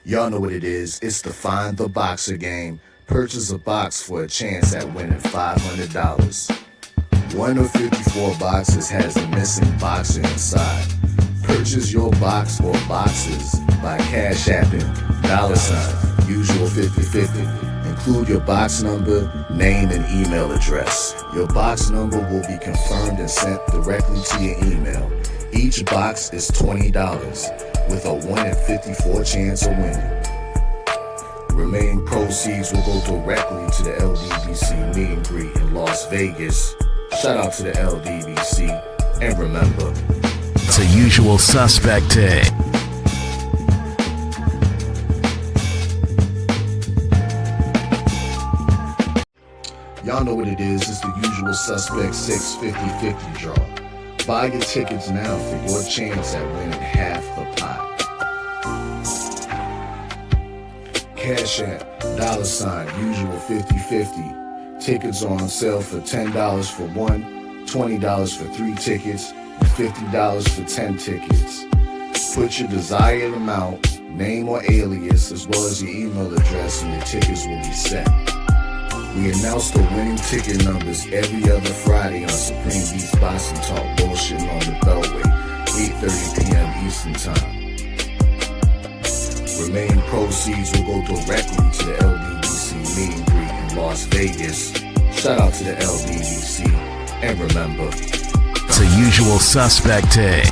Y'all know what it is. It's the Find the Boxer game. Purchase a box for a chance at winning $500. One of 54 boxes has a missing boxer inside. Purchase your box or boxes by Cash Apping $ usual 50/50. Include your box number, name, and email address. Your box number will be confirmed and sent directly to your email. Each box is $20 with a 1 in 54 chance of winning. Remaining proceeds will go directly to the LDBC meet and greet in Las Vegas. Shout out to the LDBC, and remember, it's a usual suspect day. Y'all know what it is. It's the usual suspect 650-50 draw. Buy your tickets now for your chance at winning half the pot. Cash App, $ usual 50/50. Tickets are on sale for $10 for one, $20 for 3 tickets, and $50 for 10 tickets. Put your desired amount, name or alias, as well as your email address, and your tickets will be set. We announce the winning ticket numbers every other Friday on Supreme Beats Boxing Talk Bullshitting on the Beltway, 8:30 p.m. Eastern Time. Remaining proceeds will go directly to the LDBC meet and greet in Las Vegas. Shout out to the LDBC, and remember, it's a usual suspect day.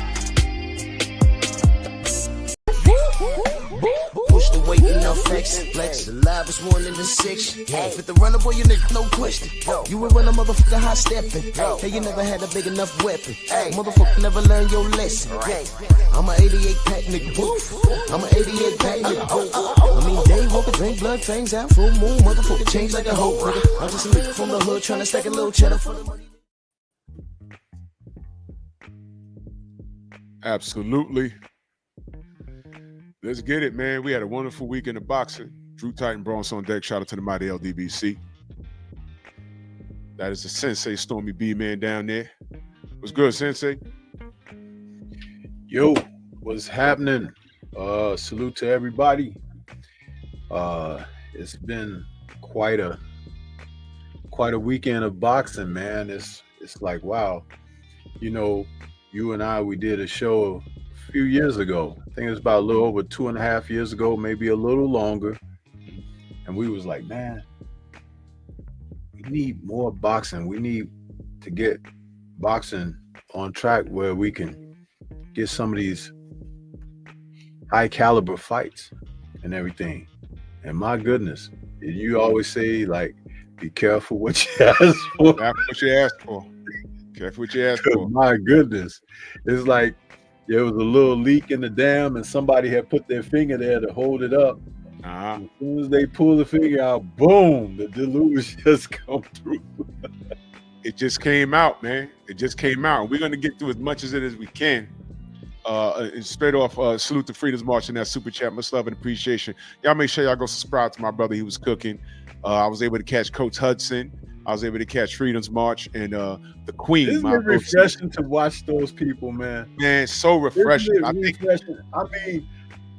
Push the weight and no flex. Flex. The live is 1 in the 6. Fit the runner, boy, you nigga, no question. You would run a motherfucker high stepping. Hey, you never had a big enough weapon. Motherfucker never learned your lesson. I'm an 88 pack nigga. I'm an 88 pack nigga. I mean, day walker, drink blood, fangs out, full moon, motherfucker change like a hoe, nigga. I'm just a nigga from the hood trying to stack a little cheddar for the money. Absolutely. Let's get it, man. We had a wonderful weekend of boxing. Drew Titan Bronx on deck. Shout out to the mighty LDBC. That is the Sensei Stormy B man down there. What's good, Sensei? Yo, what's happening? Salute to everybody. It's been quite a weekend of boxing, man. It's like, wow. You know, you and I, we did a show a few years ago. I think it was about a little over 2.5 years ago, maybe a little longer. And we was like, man, we need more boxing. We need to get boxing on track where we can get some of these high caliber fights and everything. And my goodness, you always say, like, be careful what you ask for. Careful what you ask for. Careful what you ask for. My goodness. It's like there was a little leak in the dam and somebody had put their finger there to hold it up. As soon as they pull the finger out, boom, the deluge just come through. It just came out, man. It just came out. We're going to get through as much of it as we can. Straight off, salute to Freedom's March and that super chat. Much love and appreciation. Y'all make sure y'all go subscribe to my brother. He was cooking. I was able to catch Coach Hudson. I was able to catch Freedom's March and the Queen. Isn't it refreshing to watch those people, man? Man, so refreshing. I mean,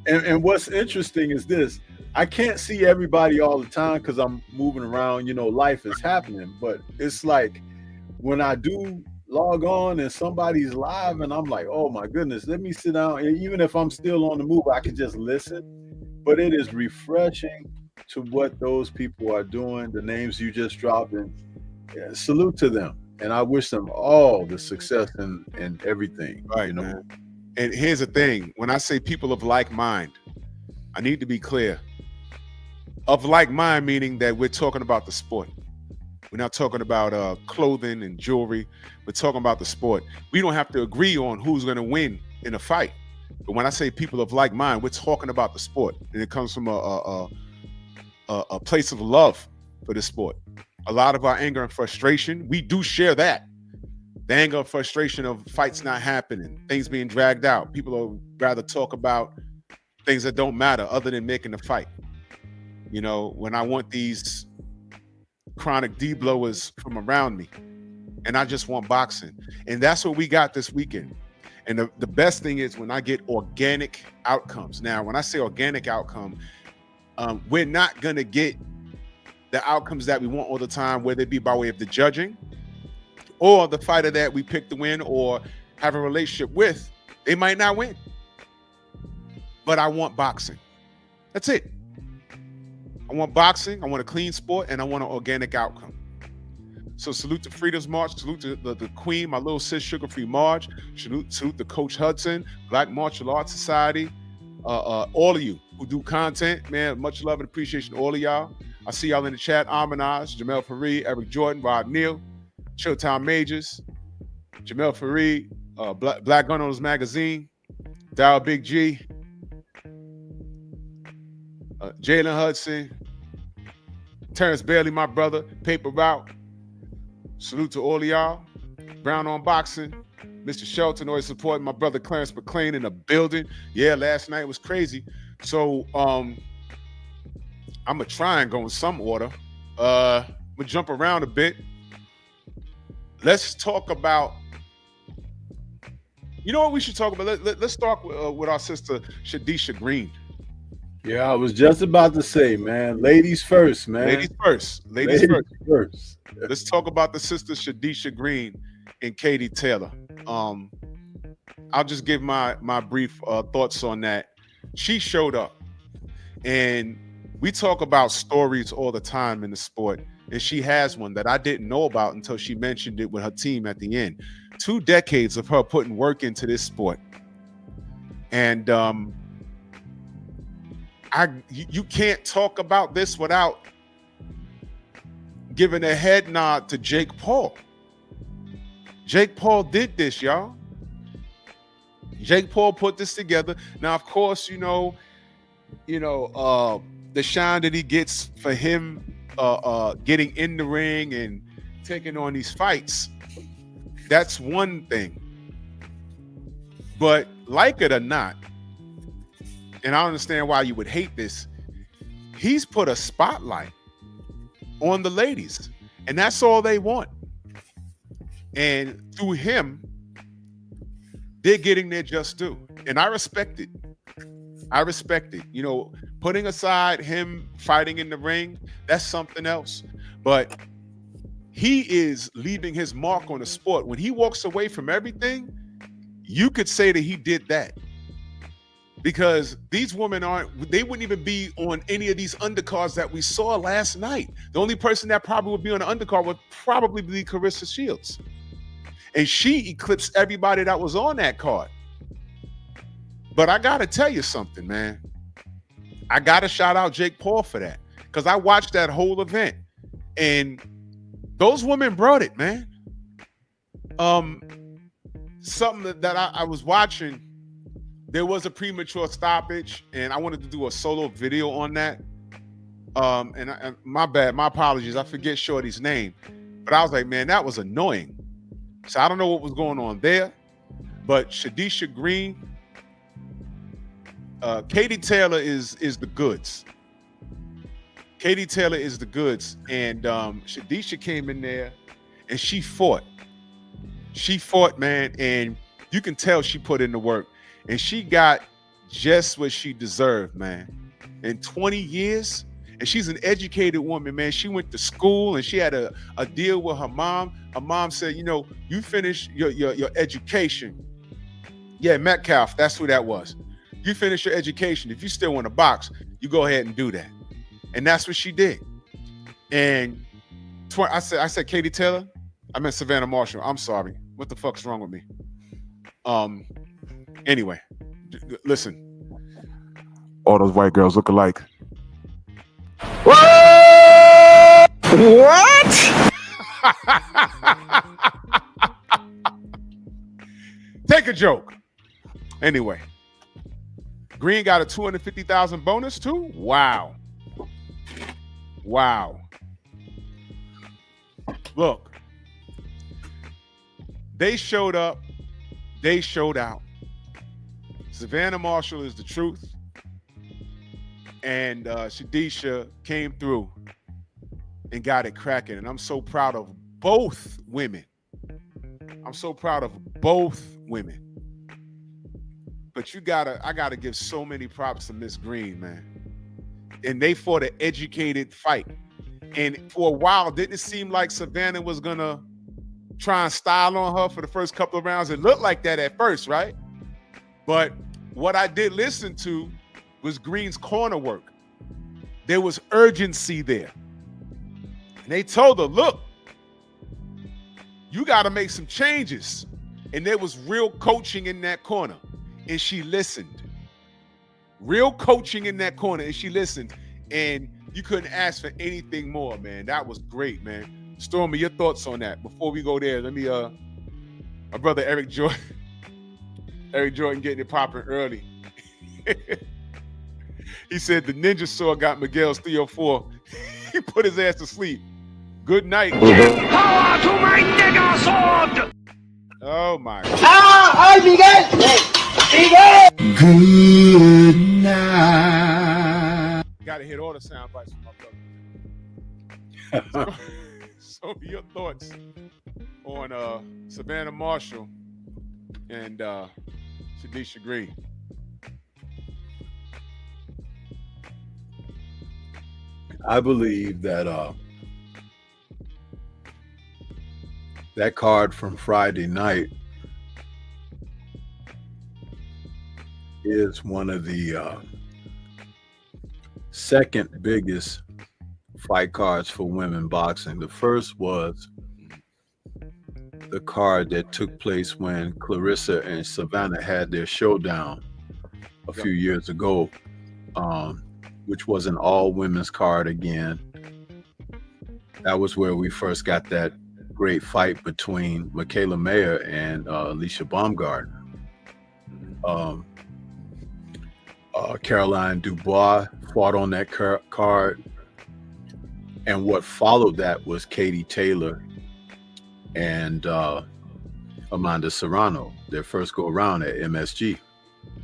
and what's interesting is this. I can't see everybody all the time because I'm moving around, you know, life is happening. But it's like when I do log on and somebody's live and I'm like, oh my goodness, let me sit down. And even if I'm still on the move, I can just listen. But it is refreshing to what those people are doing, the names you just dropped, and salute to them. And I wish them all the success and everything. Right, you know. Man. And here's the thing. When I say people of like mind, I need to be clear. Of like mind, meaning that we're talking about the sport. We're not talking about clothing and jewelry. We're talking about the sport. We don't have to agree on who's going to win in a fight. But when I say people of like mind, we're talking about the sport. And it comes from a place of love for the sport. A lot of our anger and frustration, we do share that. The anger and frustration of fights not happening, things being dragged out. People will rather talk about things that don't matter other than making the fight. You know, when I want these chronic D-blowers from around me, and I just want boxing. And that's what we got this weekend. And the best thing is when I get organic outcomes. Now, when I say organic outcome, we're not going to get the outcomes that we want all the time, whether it be by way of the judging or the fighter that we pick to win or have a relationship with. They might not win. But I want boxing. That's it. I want boxing. I want a clean sport, and I want an organic outcome. So salute to Freedom's March. Salute to the queen, my little sis, Sugar Free March. Salute to Coach Hudson, Black Martial Arts Society. All of you who do content, man, much love and appreciation to all of y'all. I see y'all in the chat. Amanaz, Jamel Fareed, Eric Jordan, Rod Neal, Showtime Majors, Jamel Fareed, Black Gun Owners Magazine, Dial Big G, Jalen Hudson, Terrence Bailey, my brother, Paper Route. Salute to all of y'all. Brown on Boxing, Mr. Shelton, always supporting my brother Clarence McClain in the building. Yeah, last night was crazy. So I'm gonna try and go in some order. We'll jump around a bit. Let's talk about, you know what we should talk about? Let's start with our sister Shadisha Green. Yeah, I was just about to say, man, ladies first, man. Ladies first. Ladies first. Let's talk about the sister Shadisha Green and Katie Taylor. I'll just give my brief thoughts on that. She showed up, and we talk about stories all the time in the sport, and she has one that I didn't know about until she mentioned it with her team at the end. 2 decades of her putting work into this sport, and you can't talk about this without giving a head nod to Jake Paul. Jake Paul did this, y'all. Jake Paul put this together. Now, of course, the shine that he gets for him getting in the ring and taking on these fights, that's one thing. But like it or not, and I understand why you would hate this, he's put a spotlight on the ladies, and that's all they want. And through him, they're getting their just due. And I respect it. Putting aside him fighting in the ring, that's something else. But he is leaving his mark on the sport. When he walks away from everything, you could say that he did that. Because these women they wouldn't even be on any of these undercards that we saw last night. The only person that probably would be on the undercard would probably be Carissa Shields. And she eclipsed everybody that was on that card. But I got to tell you something, man. I got to shout out Jake Paul for that. Because I watched that whole event. And those women brought it, man. Something that I was watching, there was a premature stoppage, and I wanted to do a solo video on that. And my bad, my apologies. I forget Shorty's name. But I was like, man, that was annoying. So I don't know what was going on there. But Shadisha Green, Katie Taylor is the goods. Katie Taylor is the goods. And Shadisha came in there, and she fought. She fought, man, and you can tell she put in the work. And she got just what she deserved, man. In 20 years, and she's an educated woman, man. She went to school, and she had a deal with her mom. Her mom said, you finish your education. Yeah, Metcalf, that's who that was. You finish your education. If you still want to box, you go ahead and do that. And that's what she did. And I said Katie Taylor. I meant Savannah Marshall. I'm sorry. What the fuck's wrong with me? Anyway, listen. All those white girls look alike. What? Take a joke. Anyway, Green got a $250,000 bonus too. Wow. Look, they showed up. They showed out. Savannah Marshall is the truth. And Shadisha came through and got it cracking. And I'm so proud of both women. But I gotta give so many props to Miss Green, man. And they fought an educated fight. And for a while, didn't it seem like Savannah was gonna try and style on her for the first couple of rounds? It looked like that at first, right? But what I did listen to was Green's corner work. There was urgency there. And they told her, look, you got to make some changes. And there was real coaching in that corner. And she listened. Real coaching in that corner. And she listened. And you couldn't ask for anything more, man. That was great, man. Stormy, your thoughts on that? Before we go there, let me, my brother Eric Jordan. Eric Jordan getting it popping early. He said the ninja sword got Miguel's 304. He put his ass to sleep. Good night. Power to my nigga sword! Oh my God. ¡Ay, Miguel! ¡Miguel! Good night. Gotta hit all the sound bites from my brother. So your thoughts on Savannah Marshall and Shadisha Green? I believe that that card from Friday night is one of the second biggest fight cards for women boxing. The first was the card that took place when Clarissa and Savannah had their showdown a few years ago, which was an all-women's card again. That was where we first got that great fight between Michaela Mayer and Alicia Baumgartner. Caroline Dubois fought on that card. And what followed that was Katie Taylor and Amanda Serrano, their first go around at MSG.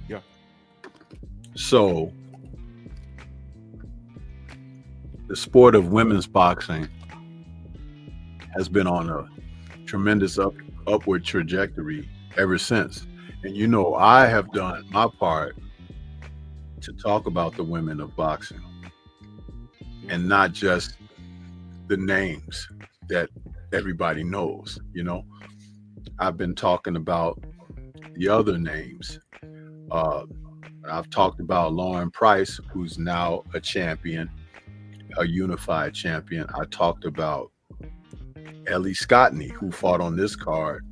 Yeah. So the sport of women's boxing has been on a tremendous upward trajectory ever since. And you know, I have done my part to talk about the women of boxing and not just the names that everybody knows. You know, I've been talking about the other names. I've talked about Lauren Price, who's now a champion, a unified champion. I talked about Ellie Scottney, who fought on this card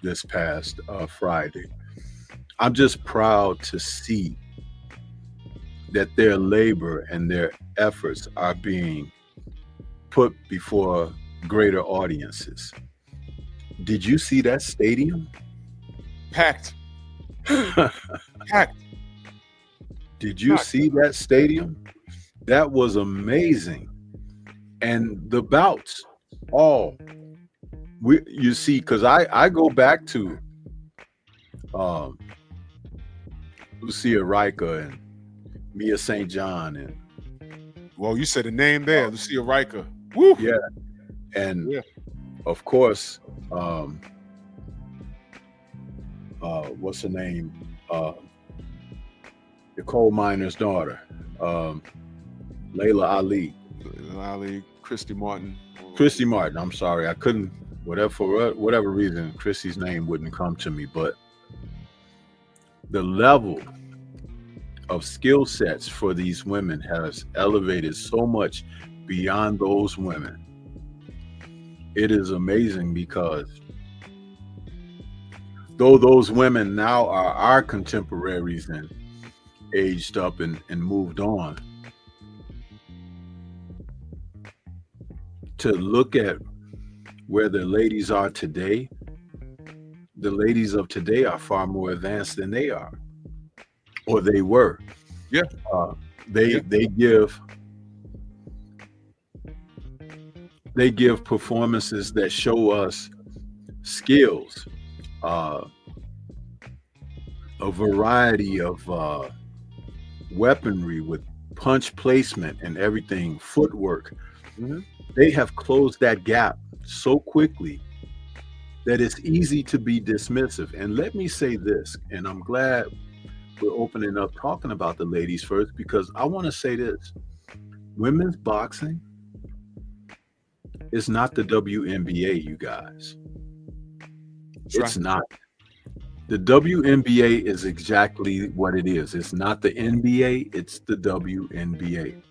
this past Friday. I'm just proud to see that their labor and their efforts are being put before greater audiences. Did you see that stadium? Packed. Packed. Did you see that stadium? That was amazing. And the bouts, you see, because I go back to Lucia Riker and Mia St. John and well, you said a name there, Lucia Riker. Woo! Yeah. And of course, what's her name? The coal miner's daughter, Layla Ali. Christy Martin. Christy Martin. I'm sorry, I couldn't. For whatever reason, Christy's name wouldn't come to me. But the level of skill sets for these women has elevated so much beyond those women. It is amazing because though those women now are our contemporaries and aged up and moved on, to look at where the ladies are today, the ladies of today are far more advanced than they are, or they were. Yeah. They give performances that show us skills, a variety of weaponry with punch placement and everything, footwork. Mm-hmm. They have closed that gap so quickly that it's easy to be dismissive. And let me say this, and I'm glad we're opening up talking about the ladies first, because I want to say this. Women's boxing is not the WNBA, you guys. It's not. The WNBA is exactly what it is. It's not the NBA, it's the WNBA.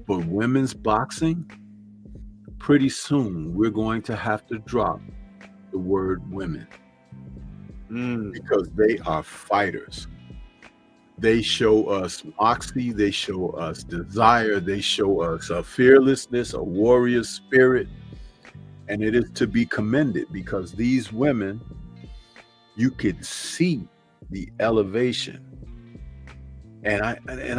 But women's boxing, pretty soon we're going to have to drop the word women because they are fighters. They show us moxie, they show us desire, they show us a fearlessness, a warrior spirit, and it is to be commended because these women, you could see the elevation. And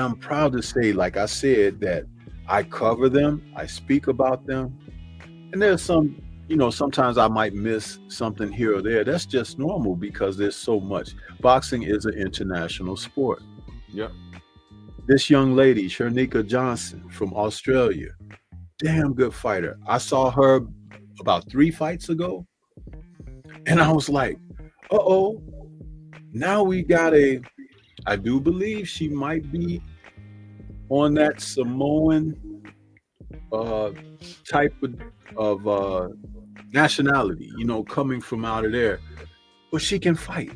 I'm proud to say, like I said, that I cover them, I speak about them, and there's some, sometimes I might miss something here or there. That's just normal because there's so much. Boxing is an international sport. Yep. This young lady, Shernika Johnson from Australia, damn good fighter. I saw her about 3 fights ago, and I was like, uh-oh, now we got I do believe she might be on that Samoan type of nationality, coming from out of there. But she can fight.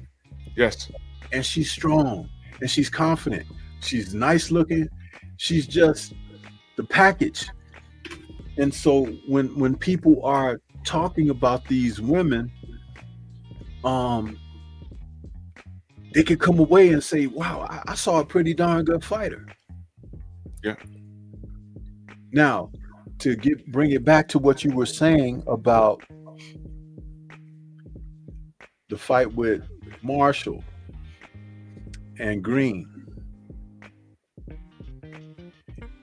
Yes. And she's strong. And she's confident. She's nice looking. She's just the package. And so when people are talking about these women, they could come away and say, wow, I saw a pretty darn good fighter. Yeah. Now, to bring it back to what you were saying about the fight with Marshall and Green.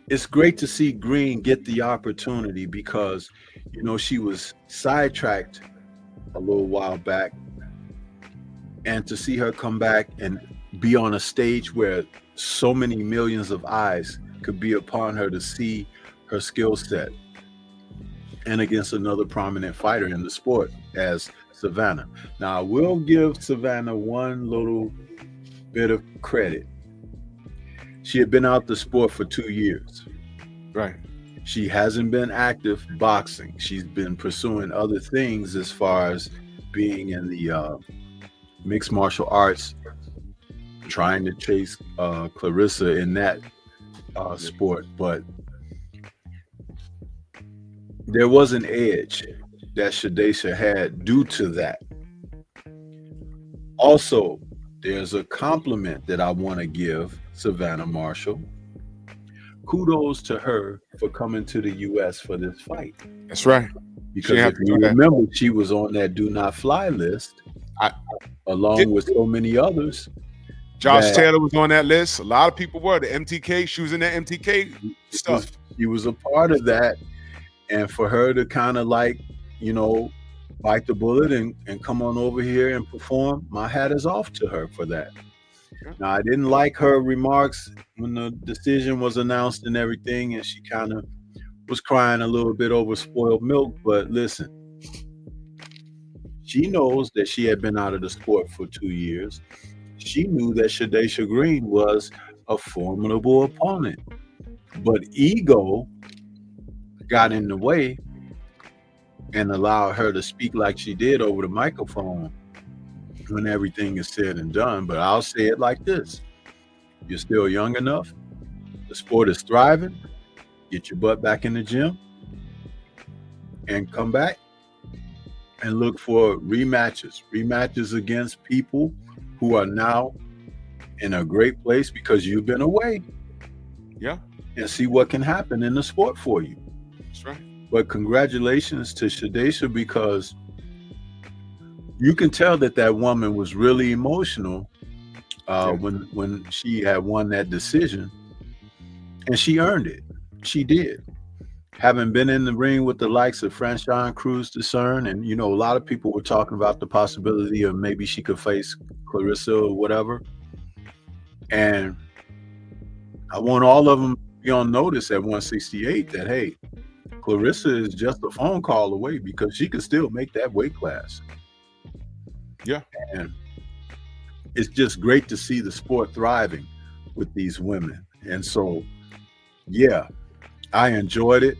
It's great to see Green get the opportunity because, she was sidetracked a little while back, and to see her come back and be on a stage where so many millions of eyes could be upon her to see her skill set, and against another prominent fighter in the sport as Savannah. Now, I will give Savannah one little bit of credit. She had been out the sport for 2 years. Right. She hasn't been active boxing. She's been pursuing other things as far as being in the mixed martial arts, trying to chase Clarissa in that sport. But there was an edge that Shadesha had due to that. Also, there's a compliment that I want to give Savannah Marshall. Kudos to her for coming to the U.S. for this fight. That's right. Because if you remember, she was on that do not fly list, along with so many others. Josh Taylor was on that list. A lot of people were. The MTK, she was in that MTK stuff. She was a part of that. And for her to kind of bite the bullet and come on over here and perform, my hat is off to her for that. Now, I didn't like her remarks when the decision was announced and everything, and she kind of was crying a little bit over spoiled milk. But listen, she knows that she had been out of the sport for 2 years. She knew that Shadesha Green was a formidable opponent. But ego got in the way and allowed her to speak like she did over the microphone when everything is said and done. But I'll say it like this. You're still young enough. The sport is thriving. Get your butt back in the gym and come back and look for rematches against people who are now in a great place because you've been away. Yeah. And see what can happen in the sport for you. That's right. But congratulations to Shadesha, because you can tell that woman was really emotional when she had won that decision, and she earned it. She did. Having been in the ring with the likes of Franchon Cruz Discern, and a lot of people were talking about the possibility of maybe she could face Clarissa or whatever. And I want all of them to be on notice at 168 that, hey, Clarissa is just a phone call away because she could still make that weight class. Yeah. And it's just great to see the sport thriving with these women. And so, yeah, I enjoyed it.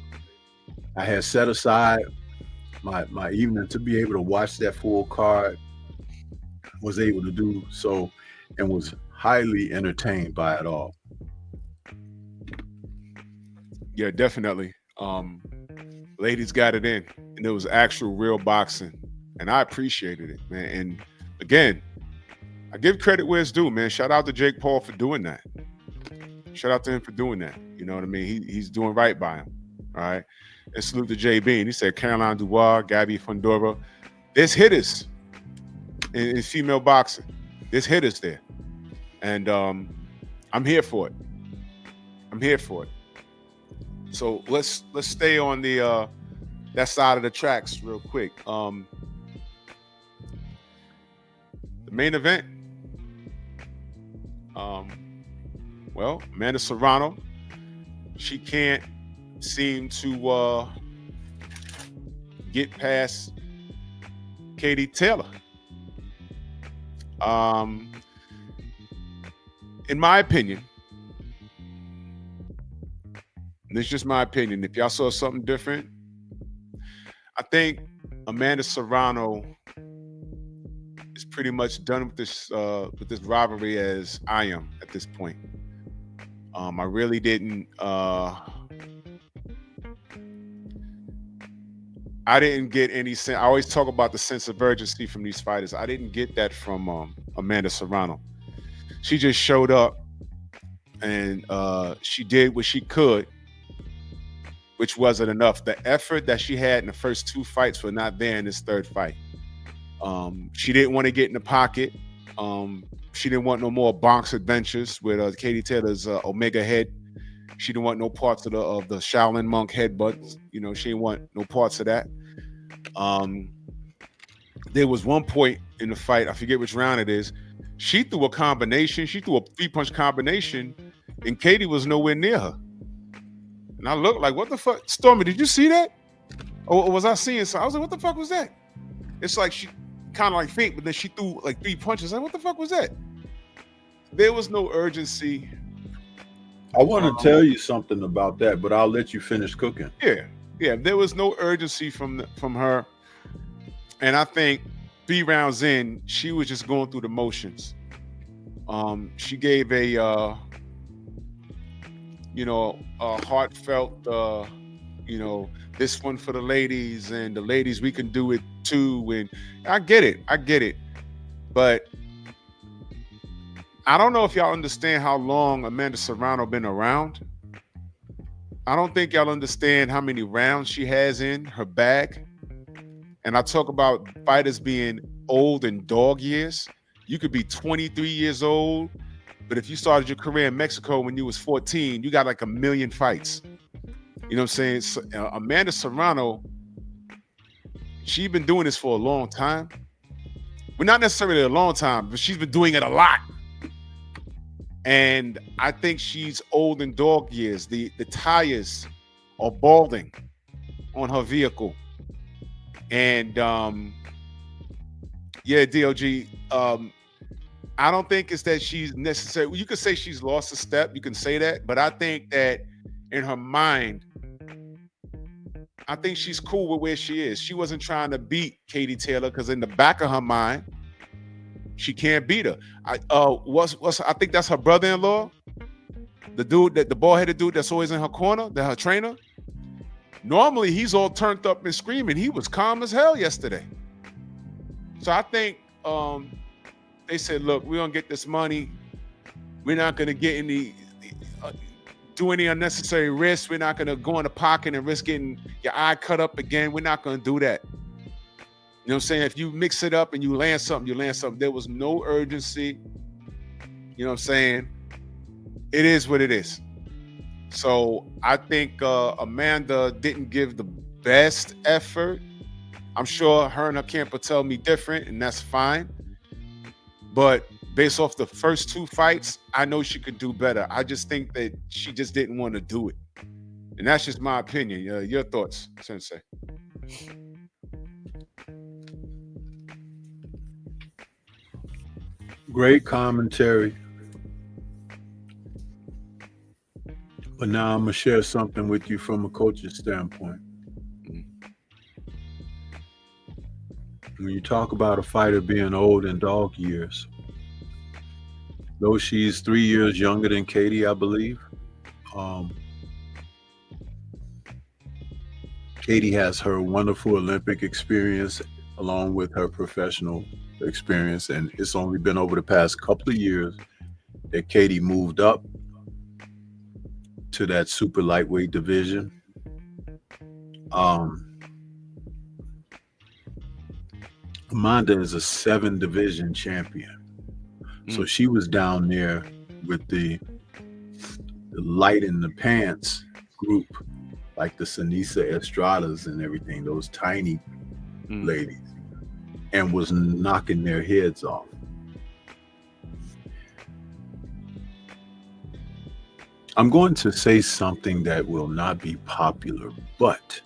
I had set aside my evening to be able to watch that full card, was able to do so, and was highly entertained by it all. Yeah, definitely. Ladies got it in, and it was actual real boxing, and I appreciated it, man. And again, I give credit where it's due, man. Shout out to Jake Paul for doing that. Shout out to him for doing that. You know what I mean? He's doing right by him. All right. And salute to JB. And he said Caroline Dubois, Gabby Fundora. There's hitters in female boxing. There's hitters there. And I'm here for it. I'm here for it. So let's stay on the that side of the tracks real quick. The main event. Well, Amanda Serrano, she can't seem to get past Katie Taylor. In my opinion, and it's just my opinion, if y'all saw something different, I think Amanda Serrano is pretty much done with this rivalry as I am at this point. I really didn't. I didn't get any sense. I always talk about the sense of urgency from these fighters. I didn't get that from Amanda Serrano. She just showed up and she did what she could, which wasn't enough. The effort that she had in the first two fights were not there in this third fight. She didn't want to get in the pocket. She didn't want no more box adventures with Katie Taylor's Omega head. She didn't want no parts of the Shaolin monk headbutt. You know, she didn't want no parts of that. There was one point in the fight, I forget which round it is, she threw a combination. She threw a 3-punch combination, and Katie was nowhere near her. And I looked like, what the fuck? Stormy, did you see that? Or was I seeing something? I was like, what the fuck was that? It's like she kind of like fake, but then she threw like 3 punches. Like, what the fuck was that? There was no urgency. I want to tell you something about that, but I'll let you finish cooking. Yeah. There was no urgency from her, and I think 3 rounds in, she was just going through the motions. She gave a heartfelt, this one for the ladies, and the ladies, we can do it too. And I get it, but I don't know if y'all understand how long Amanda Serrano been around. I don't think y'all understand how many rounds she has in her bag. And I talk about fighters being old in dog years. You could be 23 years old, but if you started your career in Mexico when you was 14, you got like 1 million fights. You know what I'm saying? So, Amanda Serrano, she's been doing this for a long time. Well, not necessarily a long time, but she's been doing it a lot. And I think she's old in dog years. The tires are balding on her vehicle. And DOG, I don't think it's that she's necessarily, you could say she's lost a step, you can say that, but I think that in her mind, I think she's cool with where she is. She wasn't trying to beat Katie Taylor because in the back of her mind, she can't beat her. I think that's her brother-in-law, the dude, the bald-headed dude that's always in her corner, her trainer. Normally, he's all turned up and screaming. He was calm as hell yesterday. So I think they said, look, we're gonna get this money. We're not gonna get do any unnecessary risks. We're not gonna go in the pocket and risk getting your eye cut up again. We're not gonna do that. You know what I'm saying? If you mix it up and you land something, you land something. There was no urgency. You know what I'm saying? It is what it is. So I think Amanda didn't give the best effort. I'm sure her and her camp will tell me different, and that's fine. But based off the first 2 fights, I know she could do better. I just think that she just didn't want to do it. And that's just my opinion. Your thoughts, Sensei? Great commentary. But now I'm gonna share something with you from a coach's standpoint. When you talk about a fighter being old in dog years, though she's 3 years younger than Katie, I believe, Katie has her wonderful Olympic experience along with her professional experience, and it's only been over the past couple of years that Katie moved up to that super lightweight division. Amanda is a 7-division champion. So she was down there with the light in the pants group, like the Sinisa Estradas and everything, those tiny ladies, and was knocking their heads off. I'm going to say something that will not be popular, but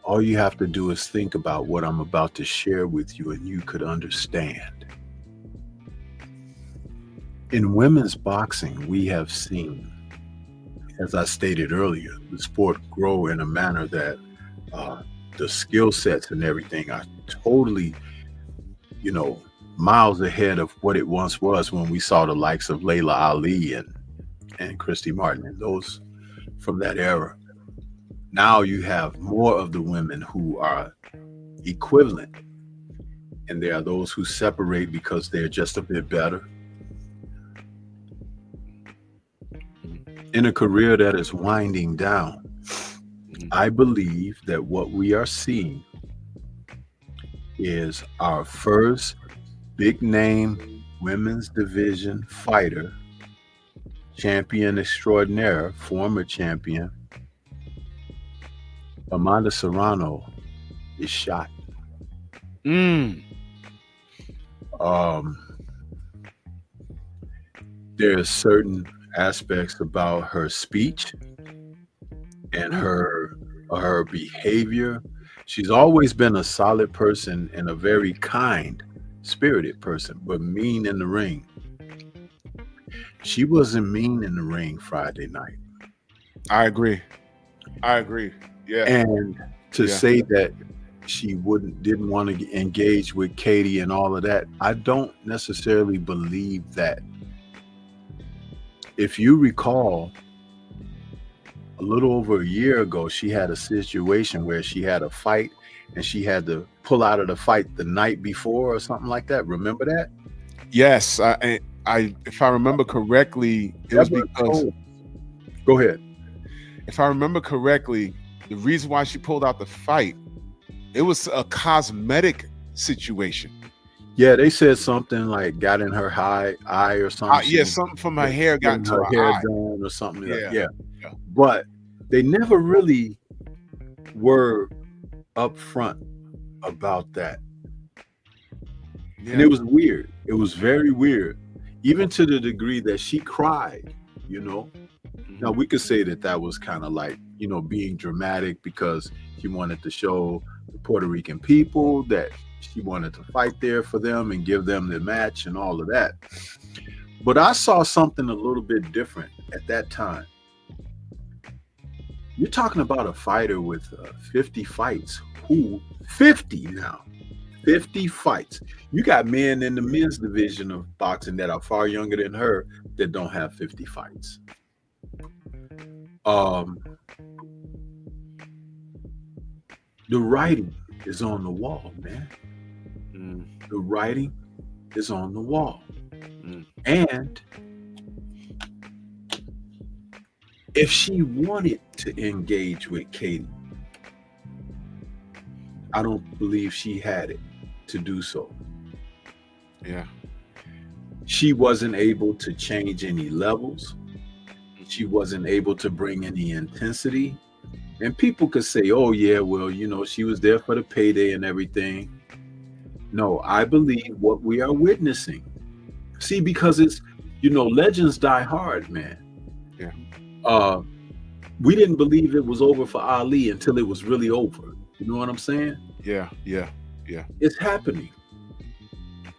all you have to do is think about what I'm about to share with you and you could understand. In women's boxing, we have seen, as I stated earlier, the sport grow in a manner that the skill sets and everything are totally, miles ahead of what it once was when we saw the likes of Layla Ali and Christy Martin and those from that era. Now you have more of the women who are equivalent, and there are those who separate because they're just a bit better. In a career that is winding down, I believe that what we are seeing is our first big name women's division fighter, champion extraordinaire, former champion, Amanda Serrano, is shot. There's certain aspects about her speech and her behavior. She's always been a solid person and a very kind spirited person, but mean in the ring. She wasn't mean in the ring Friday night. I agree. Yeah. And to say that she didn't want to engage with Katie and all of that, I don't necessarily believe that. If you recall, a little over a year ago, she had a situation where she had a fight and she had to pull out of the fight the night before or something like that. Remember that? Yes. If I remember correctly, it was because. Go ahead. If I remember correctly, the reason why she pulled out the fight, it was a cosmetic situation. Yeah, they said something like got in her eye or something. Yeah, something from her hair got into her hair eye. done or something. Yeah. But they never really were upfront about that. Yeah. And it was weird. It was very weird, even to the degree that she cried, Now, we could say that was kind of like, being dramatic because she wanted to show the Puerto Rican people that she wanted to fight there for them and give them the match and all of that. But I saw something a little bit different at that time. You're talking about a fighter with 50 fights. 50 now. 50 fights. You got men in the men's division of boxing that are far younger than her that don't have 50 fights. The writing is on the wall, man. The writing is on the wall. And if she wanted to engage with Katie, I don't believe she had it to do so. Yeah. She wasn't able to change any levels. She wasn't able to bring any intensity. And people could say, oh, yeah, well, she was there for the payday and everything. No, I believe what we are witnessing. See, because it's, legends die hard, man. Yeah. We didn't believe it was over for Ali until it was really over. You know what I'm saying? Yeah. It's happening.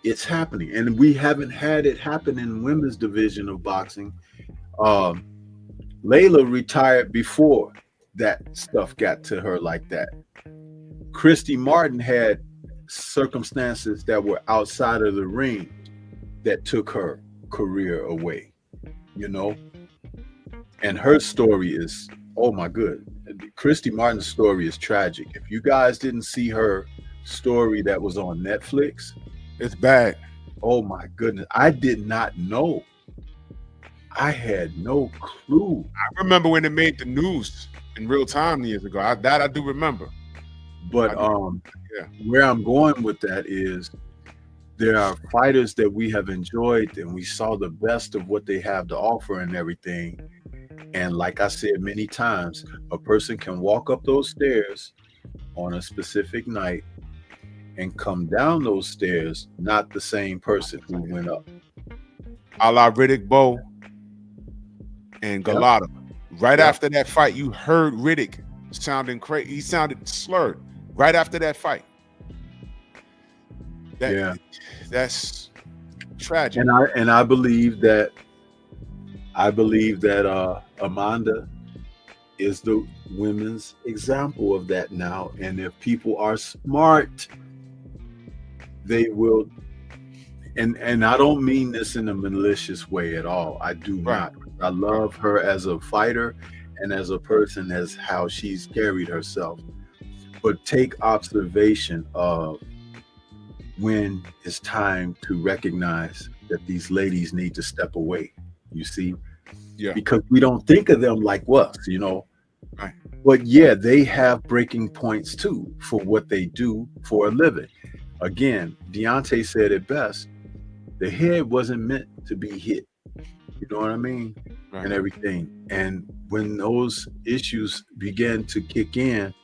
It's happening, and we haven't had it happen in women's division of boxing. Layla retired before that stuff got to her like that. Christy Martin had circumstances that were outside of the ring that took her career away, you know. And her story is, oh my good. Christy Martin's story is tragic. If you guys didn't see her story that was on Netflix, It's bad. oh my goodness. I did not know. I had no clue. I remember when it made the news in real time years ago. I do remember. But Yeah. where I'm going with that is there are fighters that we have enjoyed and we saw the best of what they have to offer and everything. And like I said many times, a person can walk up those stairs on a specific night and come down those stairs not the same person who went up. A la Riddick Bowe and Galata. Right after that fight, you heard Riddick sounding crazy. He sounded slurred right after that fight. That's tragic. And I believe that Amanda is the women's example of that now. And if people are smart, they will. And I don't mean this in a malicious way at all. I do not. I love her as a fighter and as a person, as how she's carried herself. But take observation of when it's time to recognize that these ladies need to step away. You see? Yeah. Because we don't think of them like us, you know. Right. But yeah, they have breaking points too for what they do for a living. Again, Deontay said it best. The head wasn't meant to be hit. You know what I mean? Right. And everything. And when those issues begin to kick in,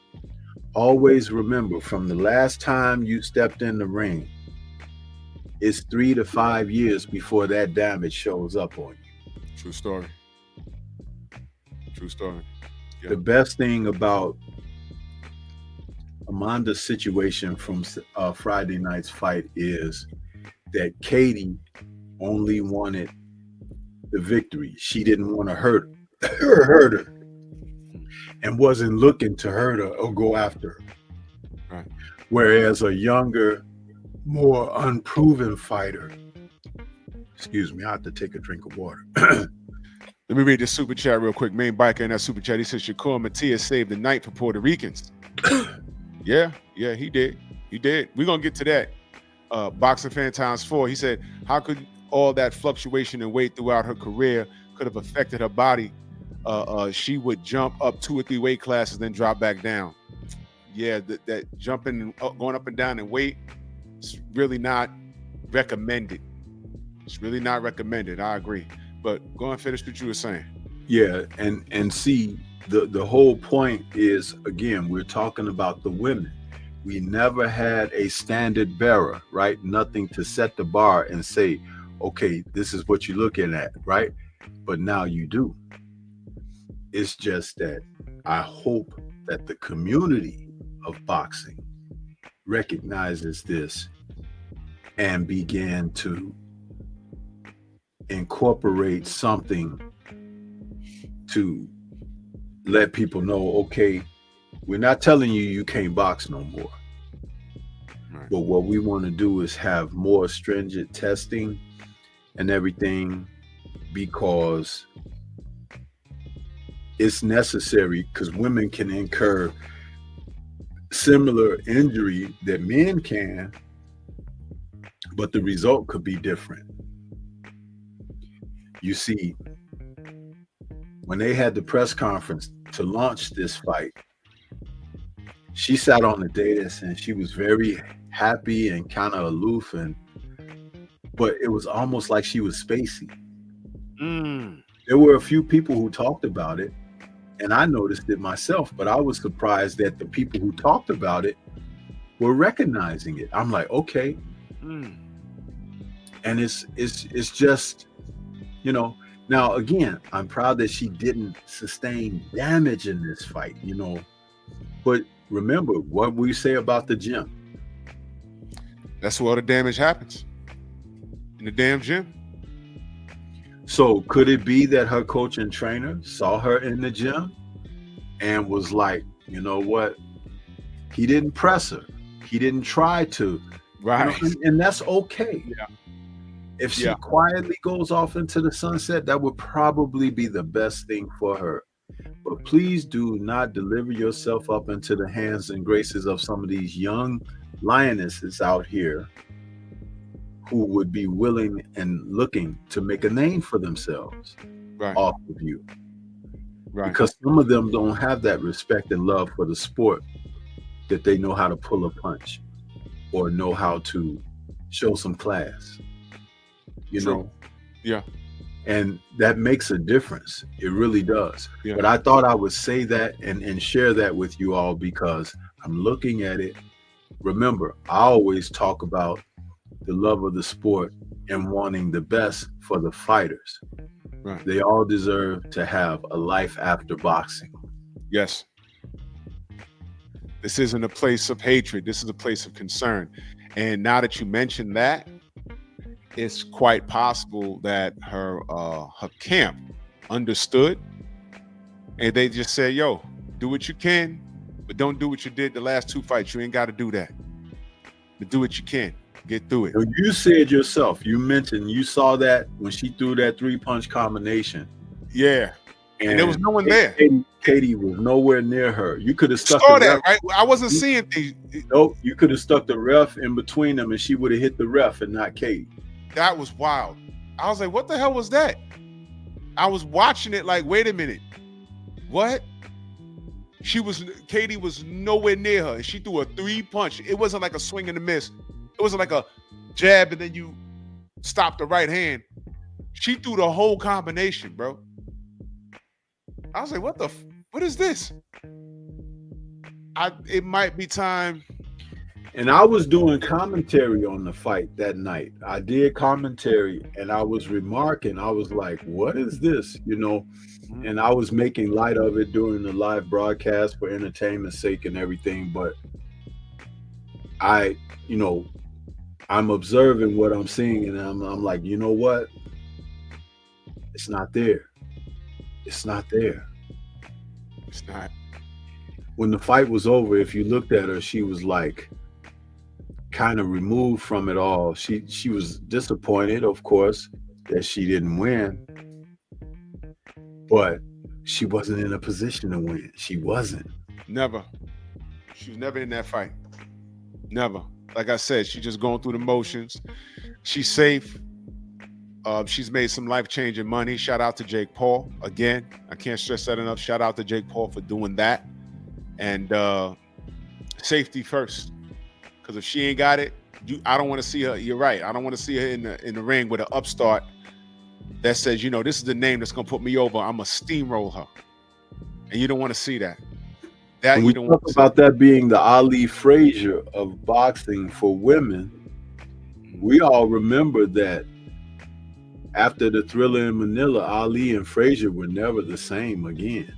always remember, from the last time you stepped in the ring, it's 3 to 5 years before that damage shows up on you. True story. True story. Yeah. The best thing about Amanda's situation from Friday night's fight is that Katie only wanted the victory. She didn't want to hurt her and wasn't looking to hurt her or go after her. Right. Whereas a younger, more unproven fighter, excuse me, I have to take a drink of water. Let me read this super chat real quick. Main biker in that super chat. He says Shakur Matias saved the night for Puerto Ricans. Yeah, he did. He did. We're gonna get to that. Boxing fan times 4. He said, how could all that fluctuation in weight throughout her career could have affected her body? She would jump up 2 or 3 weight classes, then drop back down. Yeah, that jumping and going up and down in weight, it's really not recommended. It's really not recommended. I agree. But go and finish what you were saying. Yeah, and see, the whole point is, again, we're talking about the women. We never had a standard bearer, right? Nothing to set the bar and say, okay, this is what you're looking at, right? But now you do. It's just that I hope that the community of boxing recognizes this and begin to incorporate something to let people know, okay, we're not telling you you can't box no more. Right. But what we want to do is have more stringent testing and everything, because it's necessary, because women can incur similar injury that men can, but the result could be different. You see, when they had the press conference to launch this fight, she sat on the dais and she was very happy and kind of aloof, but it was almost like she was spacey. There were a few people who talked about it, and I noticed it myself, but I was surprised that the people who talked about it were recognizing it. I'm like, okay. And it's just, you know, now again, I'm proud that she didn't sustain damage in this fight, you know, but remember what we say about the gym. That's where all the damage happens. in the damn gym. So could it be that her coach and trainer saw her in the gym and was like, you know what? He didn't press her. He didn't try to. Right. And that's okay. Yeah. If she quietly goes off into the sunset, that would probably be the best thing for her. But please do not deliver yourself up into the hands and graces of some of these young lionesses out here who would be willing and looking to make a name for themselves off of you. Right. Because some of them don't have that respect and love for the sport that they know how to pull a punch or know how to show some class. You know? Yeah. And that makes a difference. It really does. Yeah. But I thought I would say that and share that with you all because I'm looking at it. Remember, I always talk about the love of the sport and wanting the best for the fighters. Right. They all deserve to have a life after boxing. Yes. This isn't a place of hatred. This is a place of concern. And now that you mentioned that, it's quite possible that her camp understood and they just said, yo, do what you can, but don't do what you did the last 2 fights. You ain't got to do that. But do what you can. Get through it. You said yourself, you mentioned you saw that when she threw that 3-punch combination. Yeah. And there was no one there. Katie was nowhere near her. You could have stuck saw the that, ref. right? I wasn't seeing things. Nope. You could have stuck the ref in between them and she would have hit the ref and not Katie. That was wild. I was like, what the hell was that? I was watching it like, wait a minute. What? Katie was nowhere near her. And she threw a 3-punch. It wasn't like a swing and a miss. It wasn't like a jab and then you stop the right hand. She threw the whole combination, bro. I was like, what is this? It might be time. And I was doing commentary on the fight that night. I did commentary and I was remarking, I was like, what is this? You know, and I was making light of it during the live broadcast for entertainment's sake and everything. But I'm observing what I'm seeing and I'm like, you know what? It's not there. It's not there. It's not. When the fight was over, if you looked at her, she was like kind of removed from it all. She was disappointed, of course, that she didn't win, but she wasn't in a position to win. She wasn't. Never. She was never in that fight. Never. Like I said, she's just going through the motions. She's safe. She's made some life-changing money. Shout out to Jake Paul. Again, I can't stress that enough. Shout out to Jake Paul for doing that. And safety first. Because if she ain't got it, I don't want to see her. You're right. I don't want to see her in the ring with an upstart that says, you know, this is the name that's going to put me over. I'm going to steamroll her. And you don't want to see that. When we talk about that being the Ali Frazier of boxing for women, we all remember that after the Thriller in Manila, Ali and Frazier were never the same again.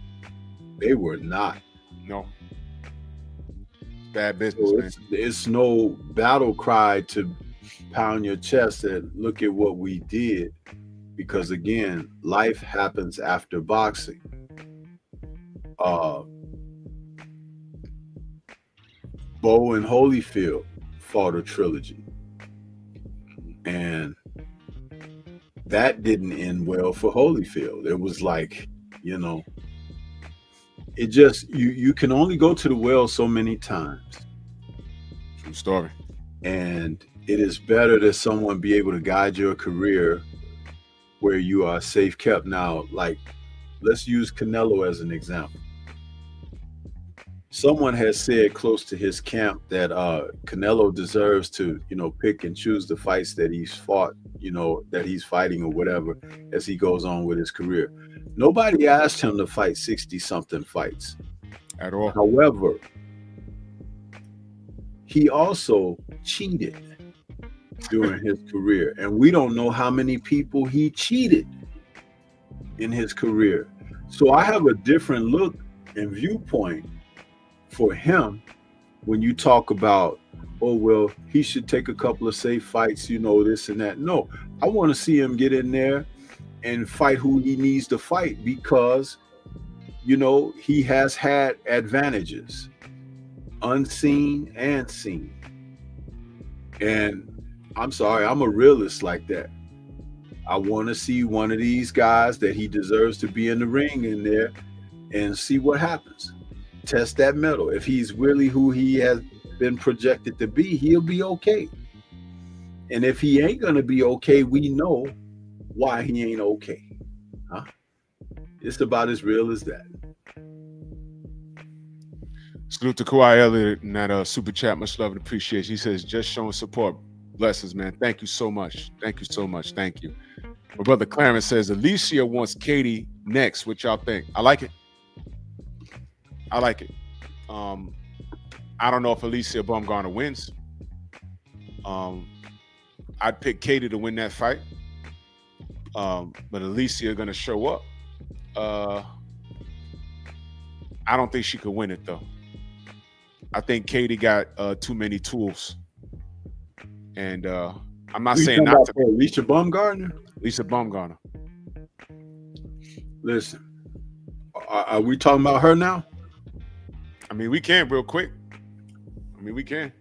They were not. No. Bad business, So man. it's no battle cry to pound your chest and look at what we did. Because again, life happens after boxing. Bo and Holyfield fought a trilogy. And that didn't end well for Holyfield. It was like, you know, it just, you can only go to the well so many times. True story. And it is better that someone be able to guide your career where you are safe kept. Now, like, let's use Canelo as an example. Someone has said close to his camp that Canelo deserves to, you know, pick and choose the fights that he's fought, you know, that he's fighting or whatever as he goes on with his career. Nobody asked him to fight 60-something fights. At all. However, he also cheated during his career. And we don't know how many people he cheated in his career. So I have a different look and viewpoint for him when you talk about oh, well, he should take a couple of safe fights, you know, this and that. No, I want to see him get in there and fight who he needs to fight because, you know, he has had advantages, unseen and seen. And I'm sorry, I'm a realist like that. I want to see one of these guys that he deserves to be in the ring in there and see what happens. Test that metal. If he's really who he has been projected to be, he'll be okay. And if he ain't going to be okay, we know why he ain't okay. Huh? It's about as real as that. Salute to Kawhi Elliott in that super chat. Much love and appreciation. He says, just showing support. Blessings, man. Thank you so much. Thank you so much. Thank you. My brother Clarence says, Alicia wants Katie next. What y'all think? I like it. I like it. I don't know if Alicia Baumgartner wins. I'd pick Katie to win that fight. But Alicia going to show up. I don't think she could win it, though. I think Katie got too many tools. And I'm not saying not to. Alicia Baumgartner? Alicia Baumgartner. Listen, are we talking about her now? I mean, we can real quick. I mean, we can.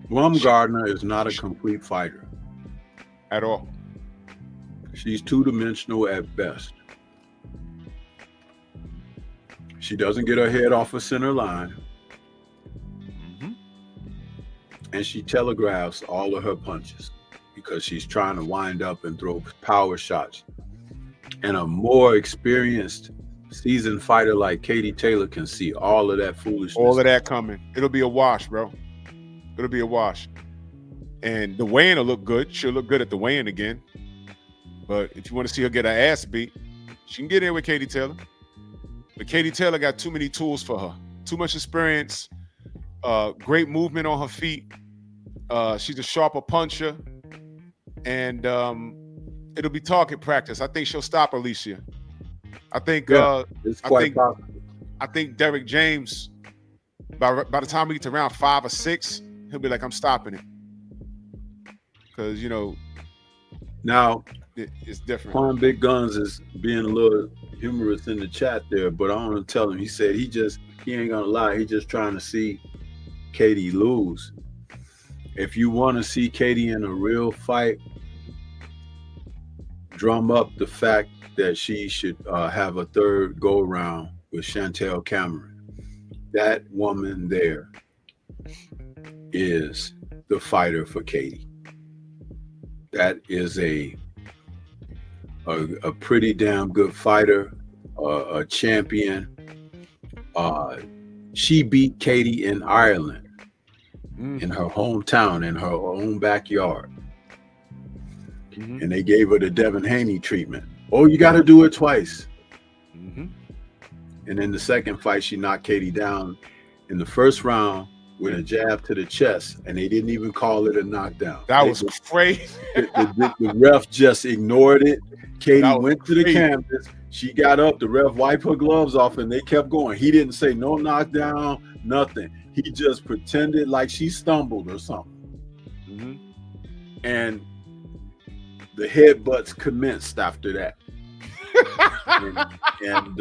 Baumgartner is not a complete fighter. At all. She's two-dimensional at best. She doesn't get her head off a center line. Mm-hmm. And she telegraphs all of her punches because she's trying to wind up and throw power shots. And a more experienced, seasoned fighter like Katie Taylor can see all of that foolishness. All of that coming. It'll be a wash, bro. It'll be a wash. And the weigh-in will look good. She'll look good at the weigh-in again. But if you want to see her get her ass beat, she can get in with Katie Taylor. But Katie Taylor got too many tools for her. Too much experience. Great movement on her feet. She's a sharper puncher. And it'll be target practice. I think she'll stop Alicia. I think it's quite possible. I think Derek James, by the time we get to round 5 or 6, he'll be like, I'm stopping it. Because, you know, now it's different. Quan Big Guns is being a little humorous in the chat there, but I want to tell him, he said he ain't gonna lie, he just trying to see Katie lose. If you want to see Katie in a real fight, drum up the fact that she should have a third go around with Chantel Cameron. That woman there is the fighter for Katie. That is a pretty damn good fighter, a champion. She beat Katie in Ireland, in her hometown, in her own backyard. Mm-hmm. And they gave her the Devin Haney treatment. Oh, you got to do it twice. Mm-hmm. And in the second fight, she knocked Katie down in the first round with a jab to the chest, and they didn't even call it a knockdown. That was crazy. The ref just ignored it. Katie went to the canvas. She got up. The ref wiped her gloves off, and they kept going. He didn't say no knockdown, nothing. He just pretended like she stumbled or something. Mm-hmm. And the headbutts commenced after that. and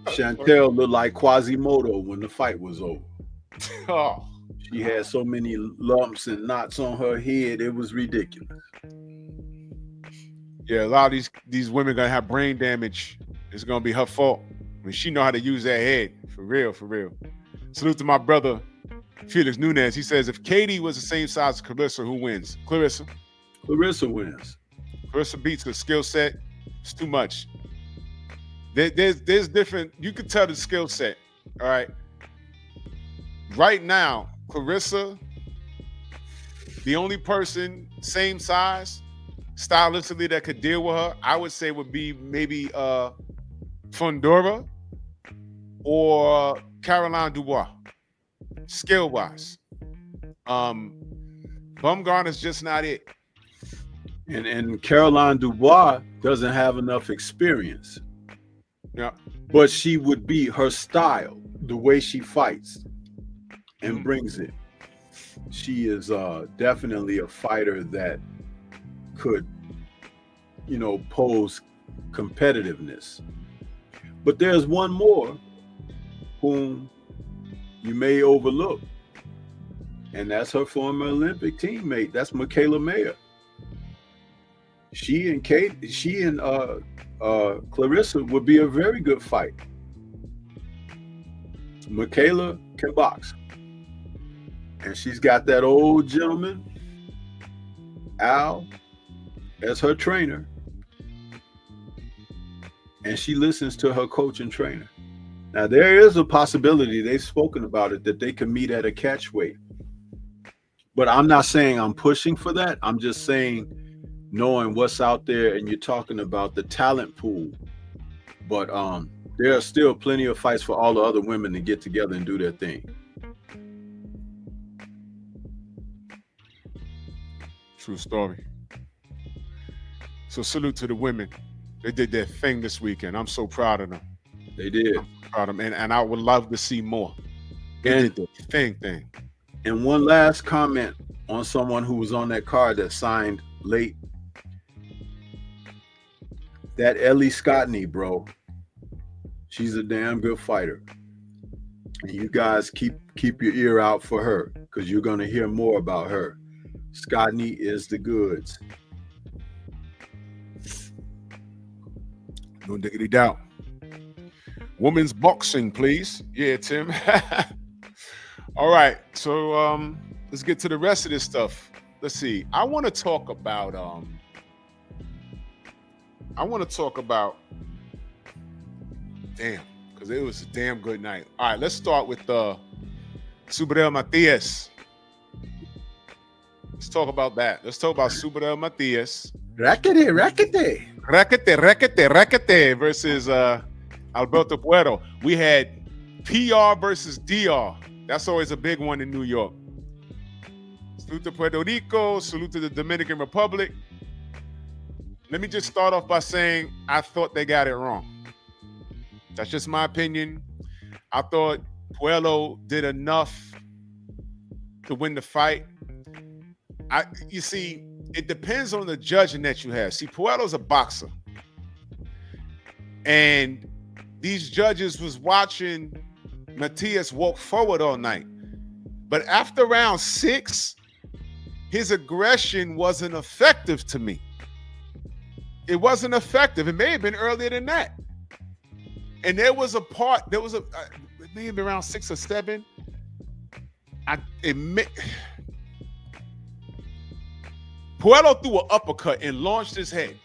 Chantel looked like Quasimodo when the fight was over. Oh. She had so many lumps and knots on her head, it was ridiculous. Yeah, a lot of these women gonna have brain damage. It's gonna be her fault. I mean, she know how to use that head. For real, for real. Salute to my brother Felix Nunez. He says, if Katie was the same size as Clarissa, who wins? Clarissa. Clarissa wins. Clarissa beats her skill set. It's too much. There's different. You could tell the skill set. All right. Right now, Clarissa, the only person same size stylistically that could deal with her, I would say would be maybe Fundora or Caroline Dubois, skill-wise. Baumgartner's just not it. And Caroline Dubois doesn't have enough experience. Yeah. but she would be her style, the way she fights and brings it. She is definitely a fighter that could, pose competitiveness. But there's one more whom you may overlook, and that's her former Olympic teammate. That's Michaela Mayer. She and Clarissa would be a very good fight. Michaela can box, and she's got that old gentleman, Al, as her trainer, and she listens to her coach and trainer. Now, there is a possibility, they've spoken about it, that they can meet at a catch weight. But I'm not saying I'm pushing for that. I'm just saying, knowing what's out there, and you're talking about the talent pool. But there are still plenty of fights for all the other women to get together and do their thing. True story. So salute to the women. They did their thing this weekend. I'm so proud of them. They did. I'm proud of them. And I would love to see more. They did their thing. And one last comment on someone who was on that card that signed late. That Ellie Scottney, bro. She's a damn good fighter. And you guys keep your ear out for her, because you're going to hear more about her. Scottney is the goods. No diggity doubt. Women's boxing, please. Yeah, Tim. All right. So let's get to the rest of this stuff. Let's see. I want to talk about damn, because it was a damn good night. All right, let's start with Subriel Matias. Let's talk about that. Let's talk about Subriel Matias. Rackete versus Alberto Puero. We had PR versus DR. That's always a big one in New York. Salute to Puerto Rico. Salute to the Dominican Republic. Let me just start off by saying I thought they got it wrong. That's just my opinion. I thought Puello did enough to win the fight. You see, it depends on the judging that you have. See, Puello's a boxer. And these judges was watching Matias walk forward all night. But after round 6, his aggression wasn't effective to me. It wasn't effective. It may have been earlier than that. And it may have been around 6 or 7. Puello threw an uppercut and launched his head.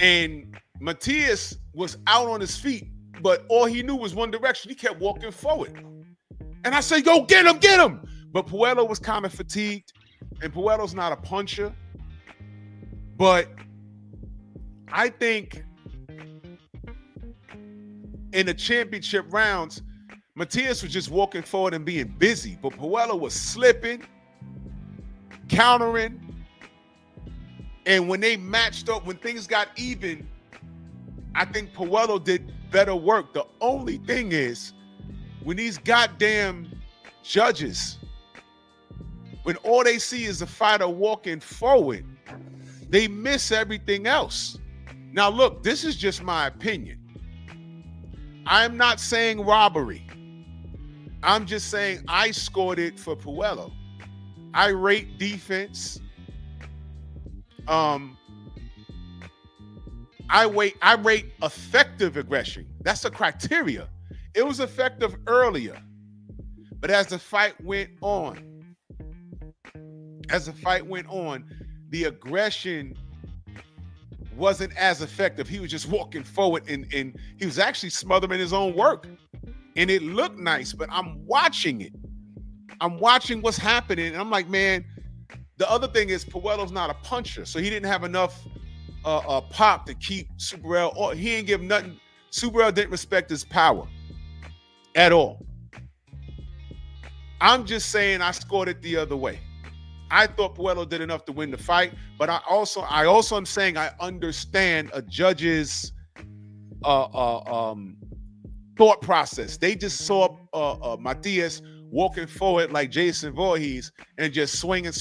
And Matias was out on his feet, but all he knew was one direction. He kept walking forward. And I said, go get him. But Puello was kind of fatigued, and Puello's not a puncher. But I think in the championship rounds, Matias was just walking forward and being busy, but Puello was slipping, countering, and when they matched up, when things got even, I think Puello did better work. The only thing is, when these goddamn judges, when all they see is a fighter walking forward, they miss everything else. Now, look, this is just my opinion. I'm not saying robbery. I'm just saying I scored it for Puello. I rate defense. I rate effective aggression. That's a criteria. It was effective earlier, but as the fight went on, the aggression wasn't as effective. He was just walking forward and he was actually smothering his own work. And it looked nice, but I'm watching it. I'm watching what's happening. And I'm like, man, the other thing is Puello's not a puncher. So he didn't have enough pop to keep Subriel, or he didn't give nothing. Subriel didn't respect his power at all. I'm just saying I scored it the other way. I thought Puello did enough to win the fight, but I also am saying I understand a judge's thought process. They just saw Matias walking forward like Jason Voorhees and just swinging.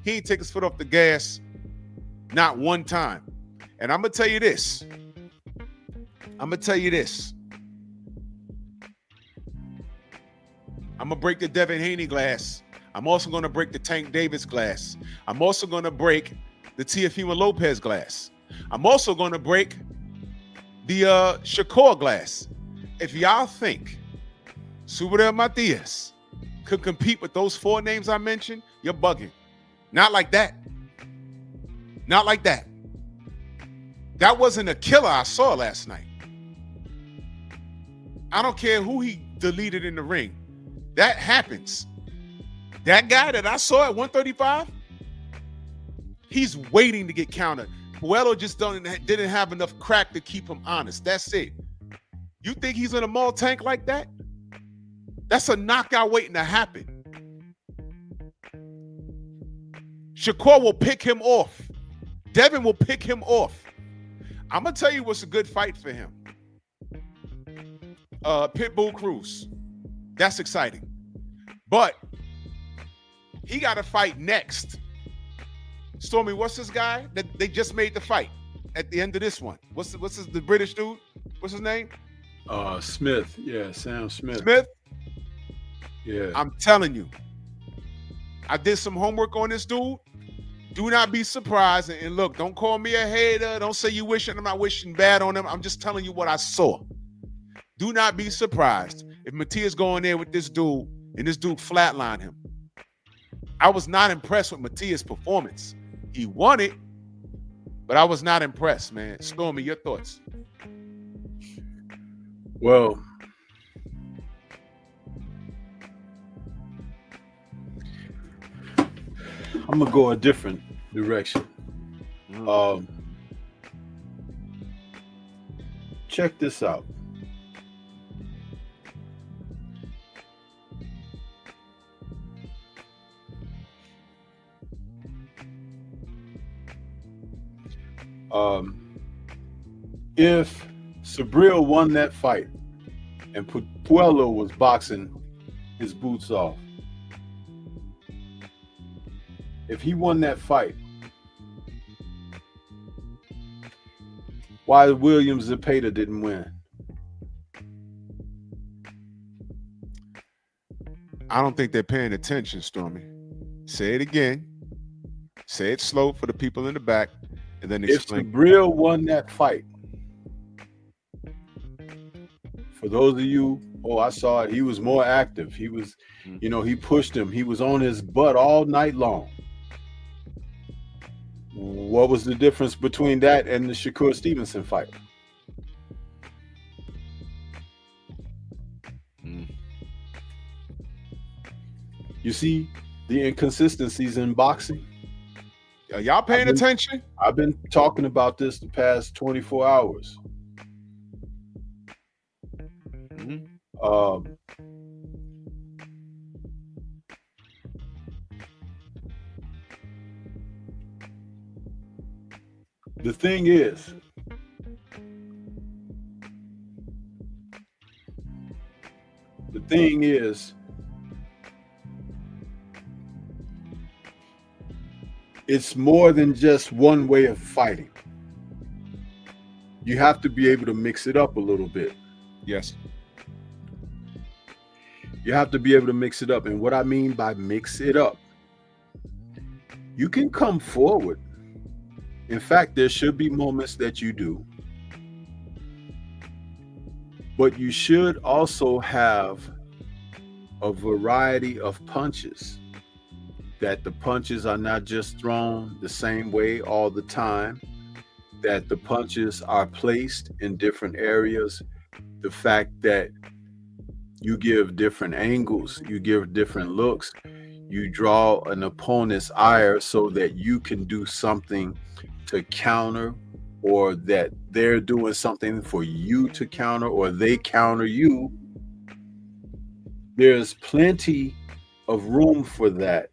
He ain't take his foot off the gas not one time. And I'm gonna tell you this. I'm gonna break the Devin Haney glass. I'm also gonna break the Tank Davis glass. I'm also gonna break the Teofimo Lopez glass. I'm also gonna break the Shakur glass. If y'all think Subriel Matias could compete with those 4 names I mentioned, you're bugging. Not like that. Not like that. That wasn't a killer I saw last night. I don't care who he deleted in the ring. That happens. That guy that I saw at 135, he's waiting to get countered. Morrell just didn't have enough crack to keep him honest. That's it. You think he's in a mall tank like that? That's a knockout waiting to happen. Shakur will pick him off. Devin will pick him off. I'm going to tell you what's a good fight for him. Pitbull Cruz. That's exciting. But he got to fight next. Stormy, what's this guy that they just made the fight at the end of this one? What's the British dude? What's his name? Smith. Yeah, Sam Smith. Smith? Yeah. I'm telling you. I did some homework on this dude. Do not be surprised. And look, don't call me a hater. Don't say you wishing. I'm not wishing bad on him. I'm just telling you what I saw. Do not be surprised if Matias go in there with this dude and this dude flatline him. I was not impressed with Matias' performance. He won it, but I was not impressed, man. Stormy, your thoughts? Well, I'm gonna go a different direction. Check this out. If Subriel won that fight and Puello was boxing his boots off, if he won that fight, why Williams Zepeda didn't win? I don't think they're paying attention, Stormy. Say it again. Say it slow for the people in the back, and then explain. If Subriel won that fight, for those of you, I saw it. He was more active. He was, he pushed him. He was on his butt all night long. What was the difference between that and the Shakur Stevenson fight? You see the inconsistencies in boxing? Are y'all paying attention? I've been talking about this the past 24 hours. The thing is, it's more than just one way of fighting. You have to be able to mix it up a little bit. Yes. You have to be able to mix it up. And what I mean by mix it up, you can come forward. In fact, there should be moments that you do. But you should also have a variety of punches. That the punches are not just thrown the same way all the time. That the punches are placed in different areas. The fact that you give different angles, you give different looks, you draw an opponent's ire so that you can do something to counter, or that they're doing something for you to counter, or they counter you. There's plenty of room for that,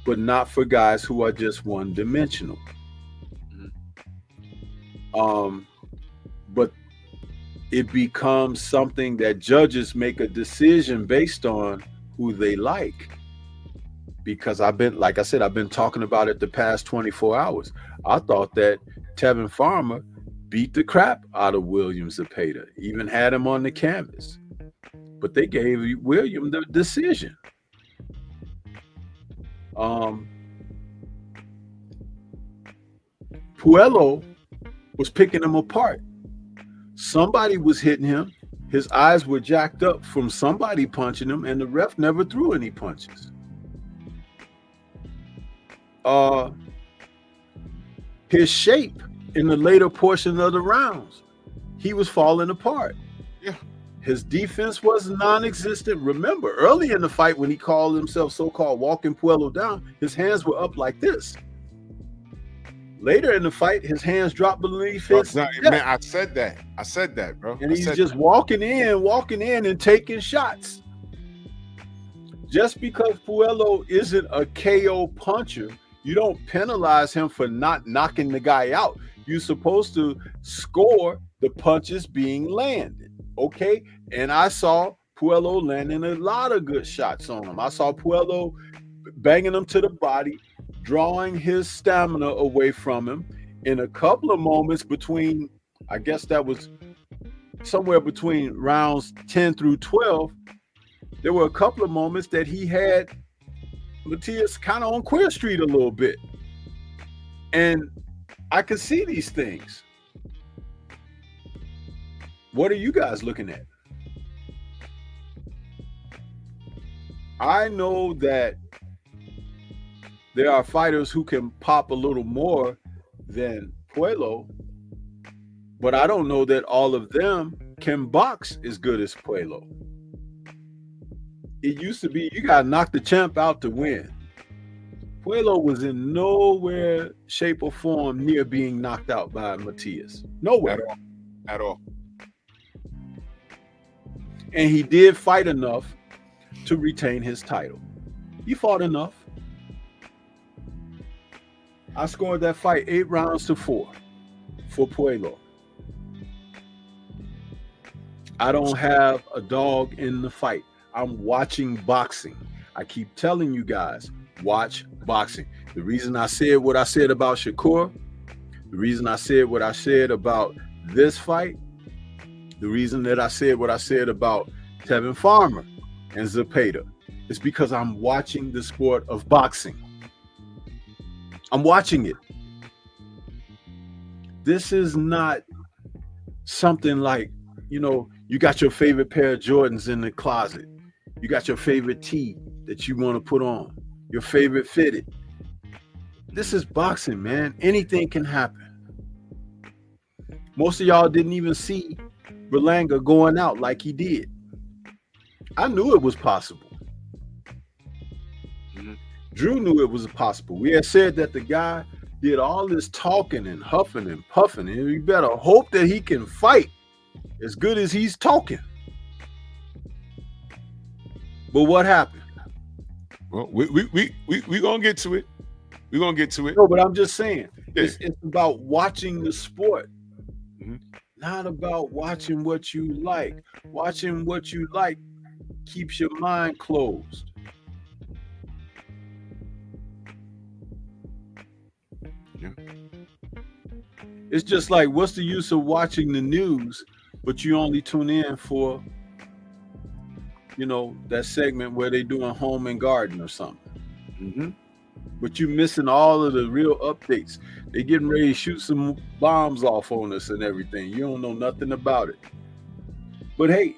but not for guys who are just one-dimensional. But it becomes something that judges make a decision based on who they like. Because I've been, like I said, I've been talking about it the past 24 hours. I thought that Tevin Farmer beat the crap out of William Zepeda, even had him on the canvas. But they gave William the decision. Puello was picking him apart. Somebody was hitting him. His eyes were jacked up from somebody punching him, and the ref never threw any punches. His shape in the later portion of the rounds, he was falling apart. Yeah. His defense was non-existent. Remember, early in the fight when he called himself so-called walking Puello down, his hands were up like this. Later in the fight, his hands dropped beneath his Man, I said that, bro. And he's just walking in and taking shots. Just because Puello isn't a KO puncher, you don't penalize him for not knocking the guy out. You're supposed to score the punches being landed, okay? And I saw Puello landing a lot of good shots on him. I saw Puello banging him to the body, drawing his stamina away from him. In a couple of moments between, I guess that was somewhere between rounds 10 through 12, there were a couple of moments that he had Matias kind of on Queer Street a little bit. And I could see these things. What are you guys looking at? I know that there are fighters who can pop a little more than Puello, but I don't know that all of them can box as good as Puello. It used to be you got to knock the champ out to win. Puello was in nowhere, shape, or form near being knocked out by Matias. Nowhere. At all. And he did fight enough to retain his title. He fought enough. I scored that fight 8 rounds to 4 for Puello. I don't have a dog in the fight. I'm watching boxing. I keep telling you guys, watch boxing. The reason I said what I said about Shakur, the reason I said what I said about this fight, the reason that I said what I said about Tevin Farmer and Zepeda is because I'm watching the sport of boxing. I'm watching it. This is not something like, you know, you got your favorite pair of Jordans in the closet. You got your favorite tee that you want to put on, your favorite fitted. This is boxing, man. Anything can happen. Most of y'all didn't even see Berlanga going out like he did. I knew it was possible. Drew knew it was possible. We had said that the guy did all this talking and huffing and puffing, and you better hope that he can fight as good as he's talking. But what happened? Well, we gonna get to it. We're gonna get to it. No, but I'm just saying, Yeah. it's about watching the sport, not about watching what you like. Watching what you like keeps your mind closed. Yeah. It's just like, what's the use of watching the news, but you only tune in for, you know, that segment where they doing home and garden or something. But you missing all of the real updates. They getting ready to shoot some bombs off on us and everything. You don't know nothing about it. But hey,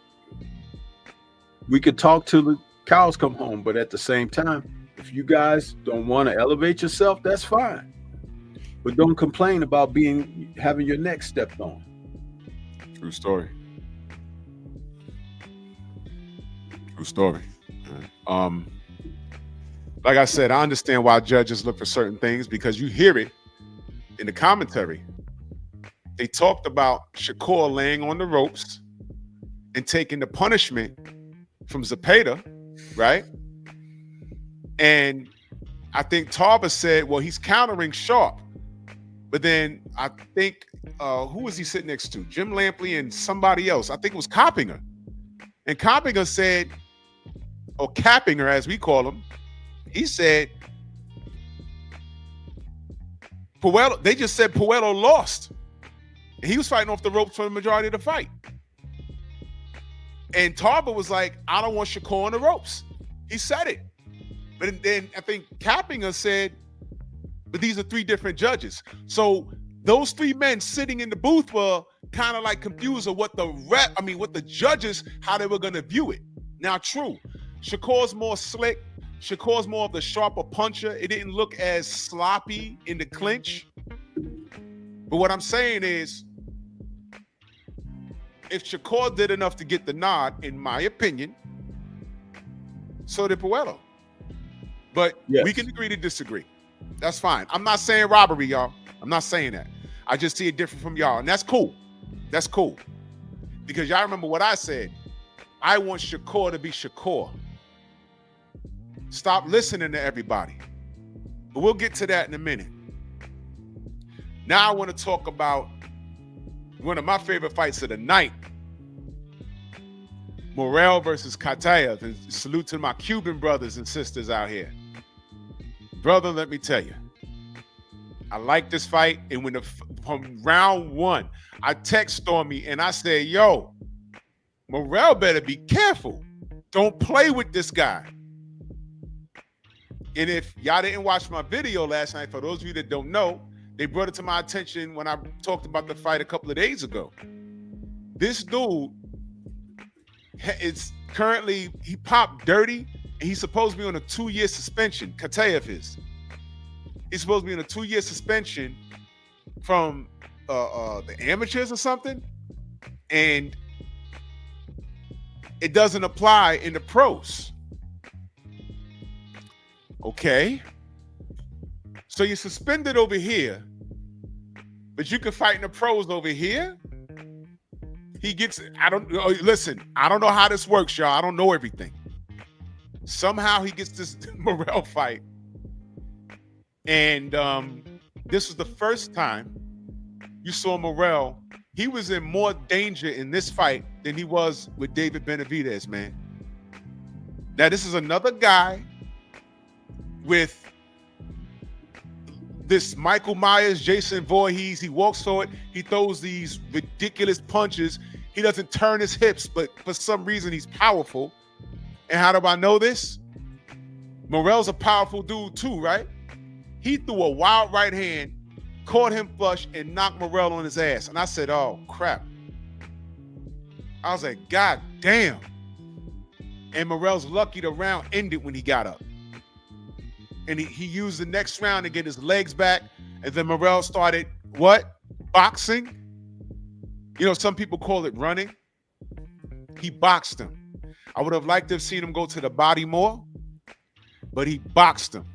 we could talk till the cows come home. But at the same time, if you guys don't want to elevate yourself, that's fine. But don't complain about having your neck stepped on. True story. True story. Like I said, I understand why judges look for certain things because you hear it in the commentary. They talked about Shakur laying on the ropes and taking the punishment from Zepeda, right? And I think Tarver said, well, he's countering sharp. But then I think, who was he sitting next to? Jim Lampley and somebody else. I think it was Coppinger. And Coppinger said, or Cappinger as we call him, he said, Puello, they just said Puello lost. And he was fighting off the ropes for the majority of the fight. And Tarver was like, I don't want Shakur on the ropes. He said it. But then I think Cappinger said, but these are three different judges. So those three men sitting in the booth were kind of like confused of what what the judges, how they were going to view it. Now, true, Shakur's more slick. Shakur's more of the sharper puncher. It didn't look as sloppy in the clinch. But what I'm saying is, if Shakur did enough to get the nod, in my opinion, so did Puello. But Yes. we can agree to disagree. That's fine. I'm not saying robbery, y'all. I'm not saying that. I just see it different from y'all. And that's cool. That's cool. Because y'all remember what I said. I want Shakur to be Shakur. Stop listening to everybody. But we'll get to that in a minute. Now I want to talk about one of my favorite fights of the night. Morrell versus Kataev. And salute to my Cuban brothers and sisters out here. Brother, let me tell you. I like this fight. And when from round one, I text Stormy and I say, yo, Morrell better be careful. Don't play with this guy. And if y'all didn't watch my video last night, for those of you that don't know, they brought it to my attention when I talked about the fight a couple of days ago. This dude is currently, he popped dirty, and he's supposed to be on a 2-year suspension. Kataev is. He's supposed to be on a 2-year suspension from the amateurs or something, and it doesn't apply in the pros. Okay. So you're suspended over here, but you can fight in the pros over here? He gets, listen, I don't know how this works, y'all. I don't know everything. Somehow he gets this Morrell fight. And this was the first time you saw Morrell. He was in more danger in this fight than he was with David Benavidez, man. Now, this is another guy with this Michael Myers, Jason Voorhees. He walks forward. He throws these ridiculous punches. He doesn't turn his hips, but for some reason, he's powerful. And how do I know this? Morrell's a powerful dude too, right? He threw a wild right hand, caught him flush, and knocked Morrell on his ass. And I said, oh, crap. I was like, God damn. And Morrell's lucky the round ended when he got up. And he used the next round to get his legs back. And then Morrell started, what? Boxing? You know, some people call it running. He boxed him. I would have liked to have seen him go to the body more, but he boxed him.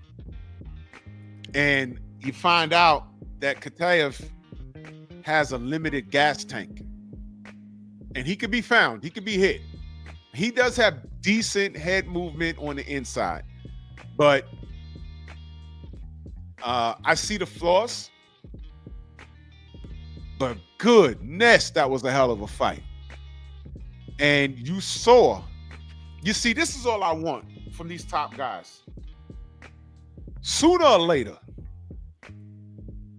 And you find out that Kataev has a limited gas tank. And he could be found. He could be hit. He does have decent head movement on the inside. But I see the flaws. But goodness, that was a hell of a fight. And you see, this is all I want from these top guys. Sooner or later,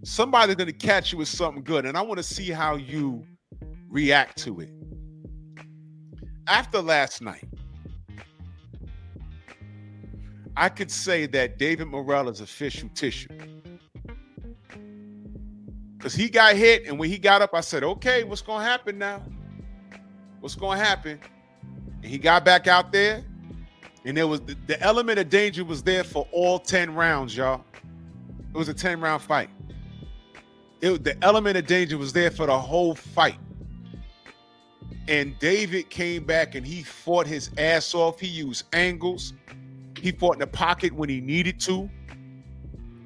somebody's going to catch you with something good, and I want to see how you react to it. After last night, I could say that David Morrell is official tissue. Because he got hit, and when he got up, I said, okay, what's going to happen now? What's going to happen? And he got back out there, and there was the element of danger was there for all 10 rounds, y'all. It was a 10-round fight. The element of danger was there for the whole fight. And David came back and he fought his ass off. He used angles. He fought in the pocket when he needed to.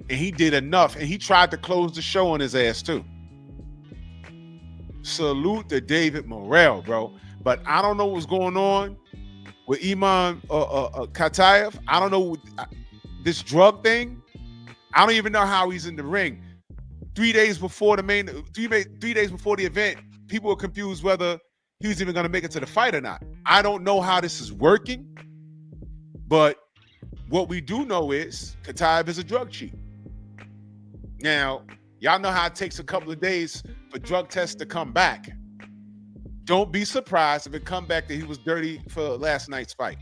And he did enough. And he tried to close the show on his ass too. Salute to David Morrell, bro. But I don't know what's going on with Iman Kataev. I don't know this drug thing. I don't even know how he's in the ring. 3 days before the 3 days before the event, people were confused whether he was even going to make it to the fight or not. I don't know how this is working, but what we do know is Kataev is a drug cheat. Now, y'all know how it takes a couple of days for drug tests to come back. Don't be surprised if it come back that he was dirty for last night's fight.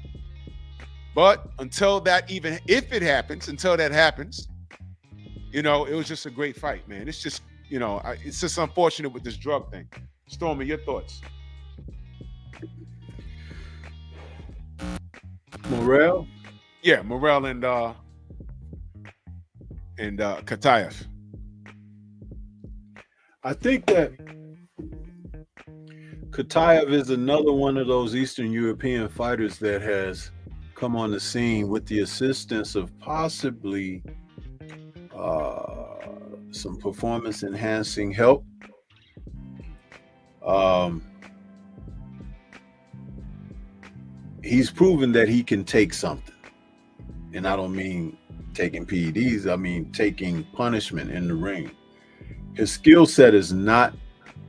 But until that if it happens, until that happens, it was just a great fight, man. It's just, it's just unfortunate with this drug thing. Stormy, your thoughts? Morrell? Yeah, Morrell and Kataev. I think that Kataev is another one of those Eastern European fighters that has come on the scene with the assistance of possibly some performance enhancing help. He's proven that he can take something. And I don't mean taking PEDs, I mean taking punishment in the ring. His skill set is not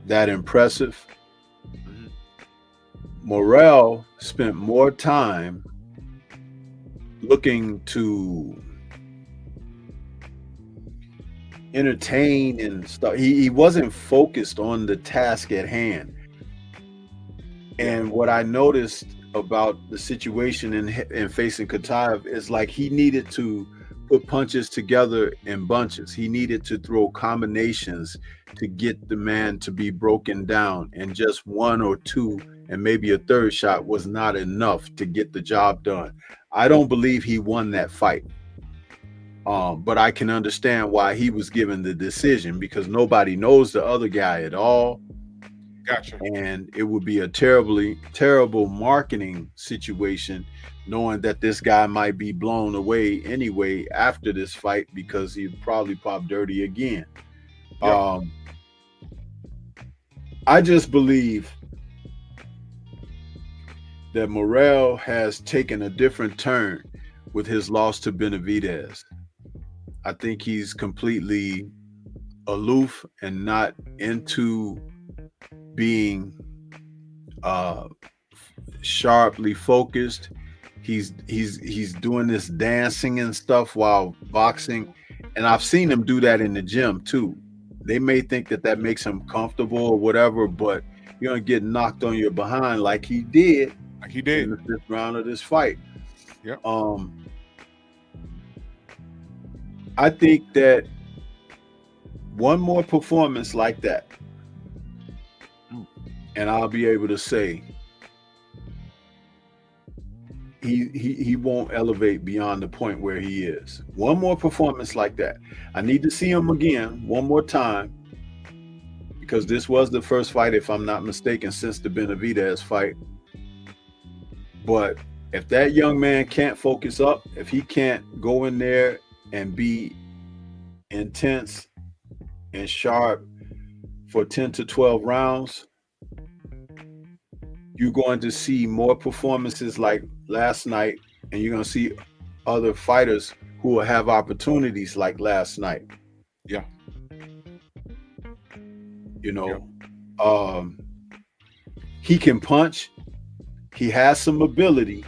that impressive. Morrell spent more time looking to entertain and stuff. He wasn't focused on the task at hand. And what I noticed about the situation in facing Kataev is like he needed to put punches together in bunches. He needed to throw combinations to get the man to be broken down, and just one or two and maybe a third shot was not enough to get the job done. I don't believe he won that fight. But I can understand why he was given the decision, because nobody knows the other guy at all. Gotcha. And it would be a terrible marketing situation knowing that this guy might be blown away anyway after this fight, because he'd probably pop dirty again. Yeah. I just believe that Morrell has taken a different turn with his loss to Benavidez. I think he's completely aloof and not into being sharply focused. He's doing this dancing and stuff while boxing, and I've seen him do that in the gym too. They may think that makes him comfortable or whatever, but you're gonna get knocked on your behind like he did in the fifth round of this fight. Yeah. I think that one more performance like that, and I'll be able to say he won't elevate beyond the point where he is. One more performance like that. I need to see him again one more time, because this was the first fight, if I'm not mistaken, since the Benavidez fight. But if that young man can't focus up, if he can't go in there and be intense and sharp for 10 to 12 rounds, you're going to see more performances like last night, and you're going to see other fighters who will have opportunities like last night. Yeah. He can punch. He has some ability.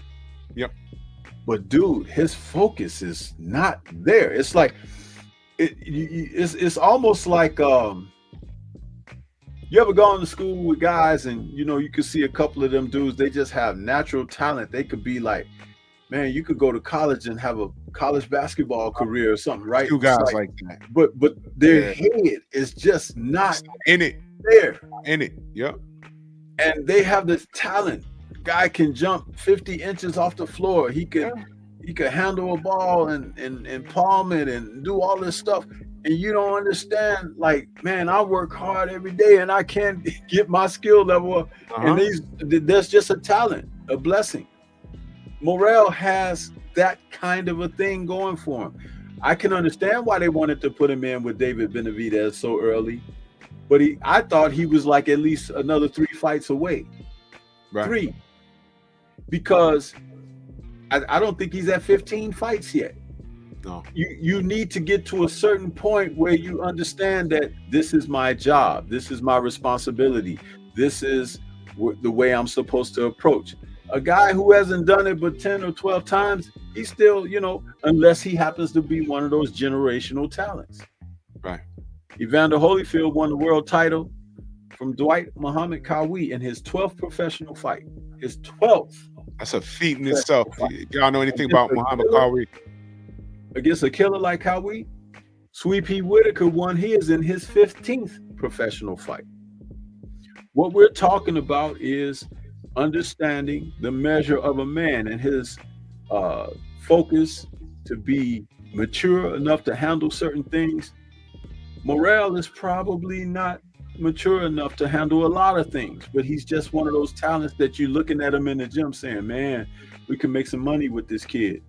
Yep. But dude, his focus is not there. It's like it's almost like you ever gone to school with guys and you can see a couple of them dudes, they just have natural talent. They could be like, man, you could go to college and have a college basketball career or something, right? Two guys like that. But their head is just not in it. There. In it. Yep. And they have this talent. Guy can jump 50 inches off the floor. He could handle a ball and palm it and do all this stuff. And you don't understand, like, man, I work hard every day and I can't get my skill level up. And that's just a talent, a blessing. Morrell has that kind of a thing going for him. I can understand why they wanted to put him in with David Benavidez so early, but I thought he was like at least another 3 fights away. Right. 3. Because I don't think he's at 15 fights yet. No. You need to get to a certain point where you understand that this is my job, this is my responsibility, this is the way I'm supposed to approach. A guy who hasn't done it but 10 or 12 times, he's still, unless he happens to be one of those generational talents. Right. Evander Holyfield won the world title from Dwight Muhammad Qawi in his 12th professional fight. His 12th. That's a feat in itself. Y'all know anything about Muhammad Qawi? Against a killer like Qawi, Sweet Pea Whitaker won his in his 15th professional fight. What we're talking about is understanding the measure of a man and his focus to be mature enough to handle certain things. Morrell is probably not mature enough to handle a lot of things, but he's just one of those talents that you're looking at him in the gym saying, man, we can make some money with this kid.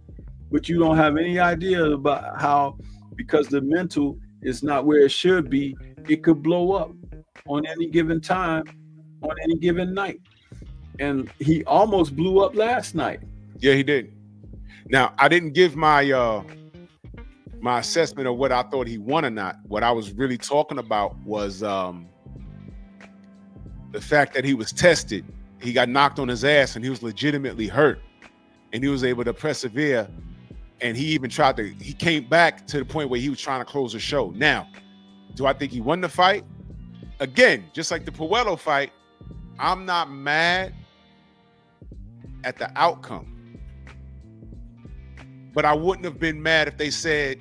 But you don't have any idea about how, because the mental is not where it should be, it could blow up on any given time, on any given night. And he almost blew up last night. Yeah, he did. Now, I didn't give my my assessment of what I thought he won or not. What I was really talking about was the fact that he was tested. He got knocked on his ass and he was legitimately hurt. And he was able to persevere. And he even he came back to the point where he was trying to close the show. Now, do I think he won the fight? Again, just like the Puello fight, I'm not mad at the outcome. But I wouldn't have been mad if they said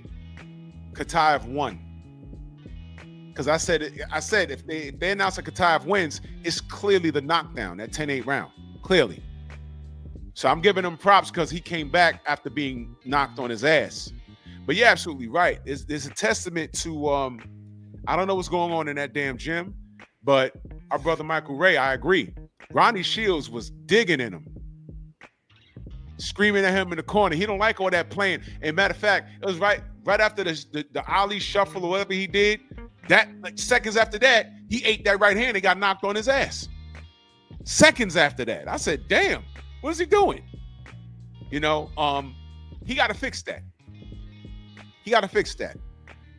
Kataev won. Because I said if they announce that Kataev wins, it's clearly the knockdown, that 10-8 round. Clearly. So I'm giving him props because he came back after being knocked on his ass. But you're absolutely right. There's a testament to I don't know what's going on in that damn gym, but our brother Michael Ray, I agree. Ronnie Shields was digging in him, screaming at him in the corner. He don't like all that playing. And matter of fact, it was right after the Ali shuffle or whatever he did. That like seconds after that, he ate that right hand and got knocked on his ass. Seconds after that, I said, "Damn, what is he doing?" He got to fix that. He got to fix that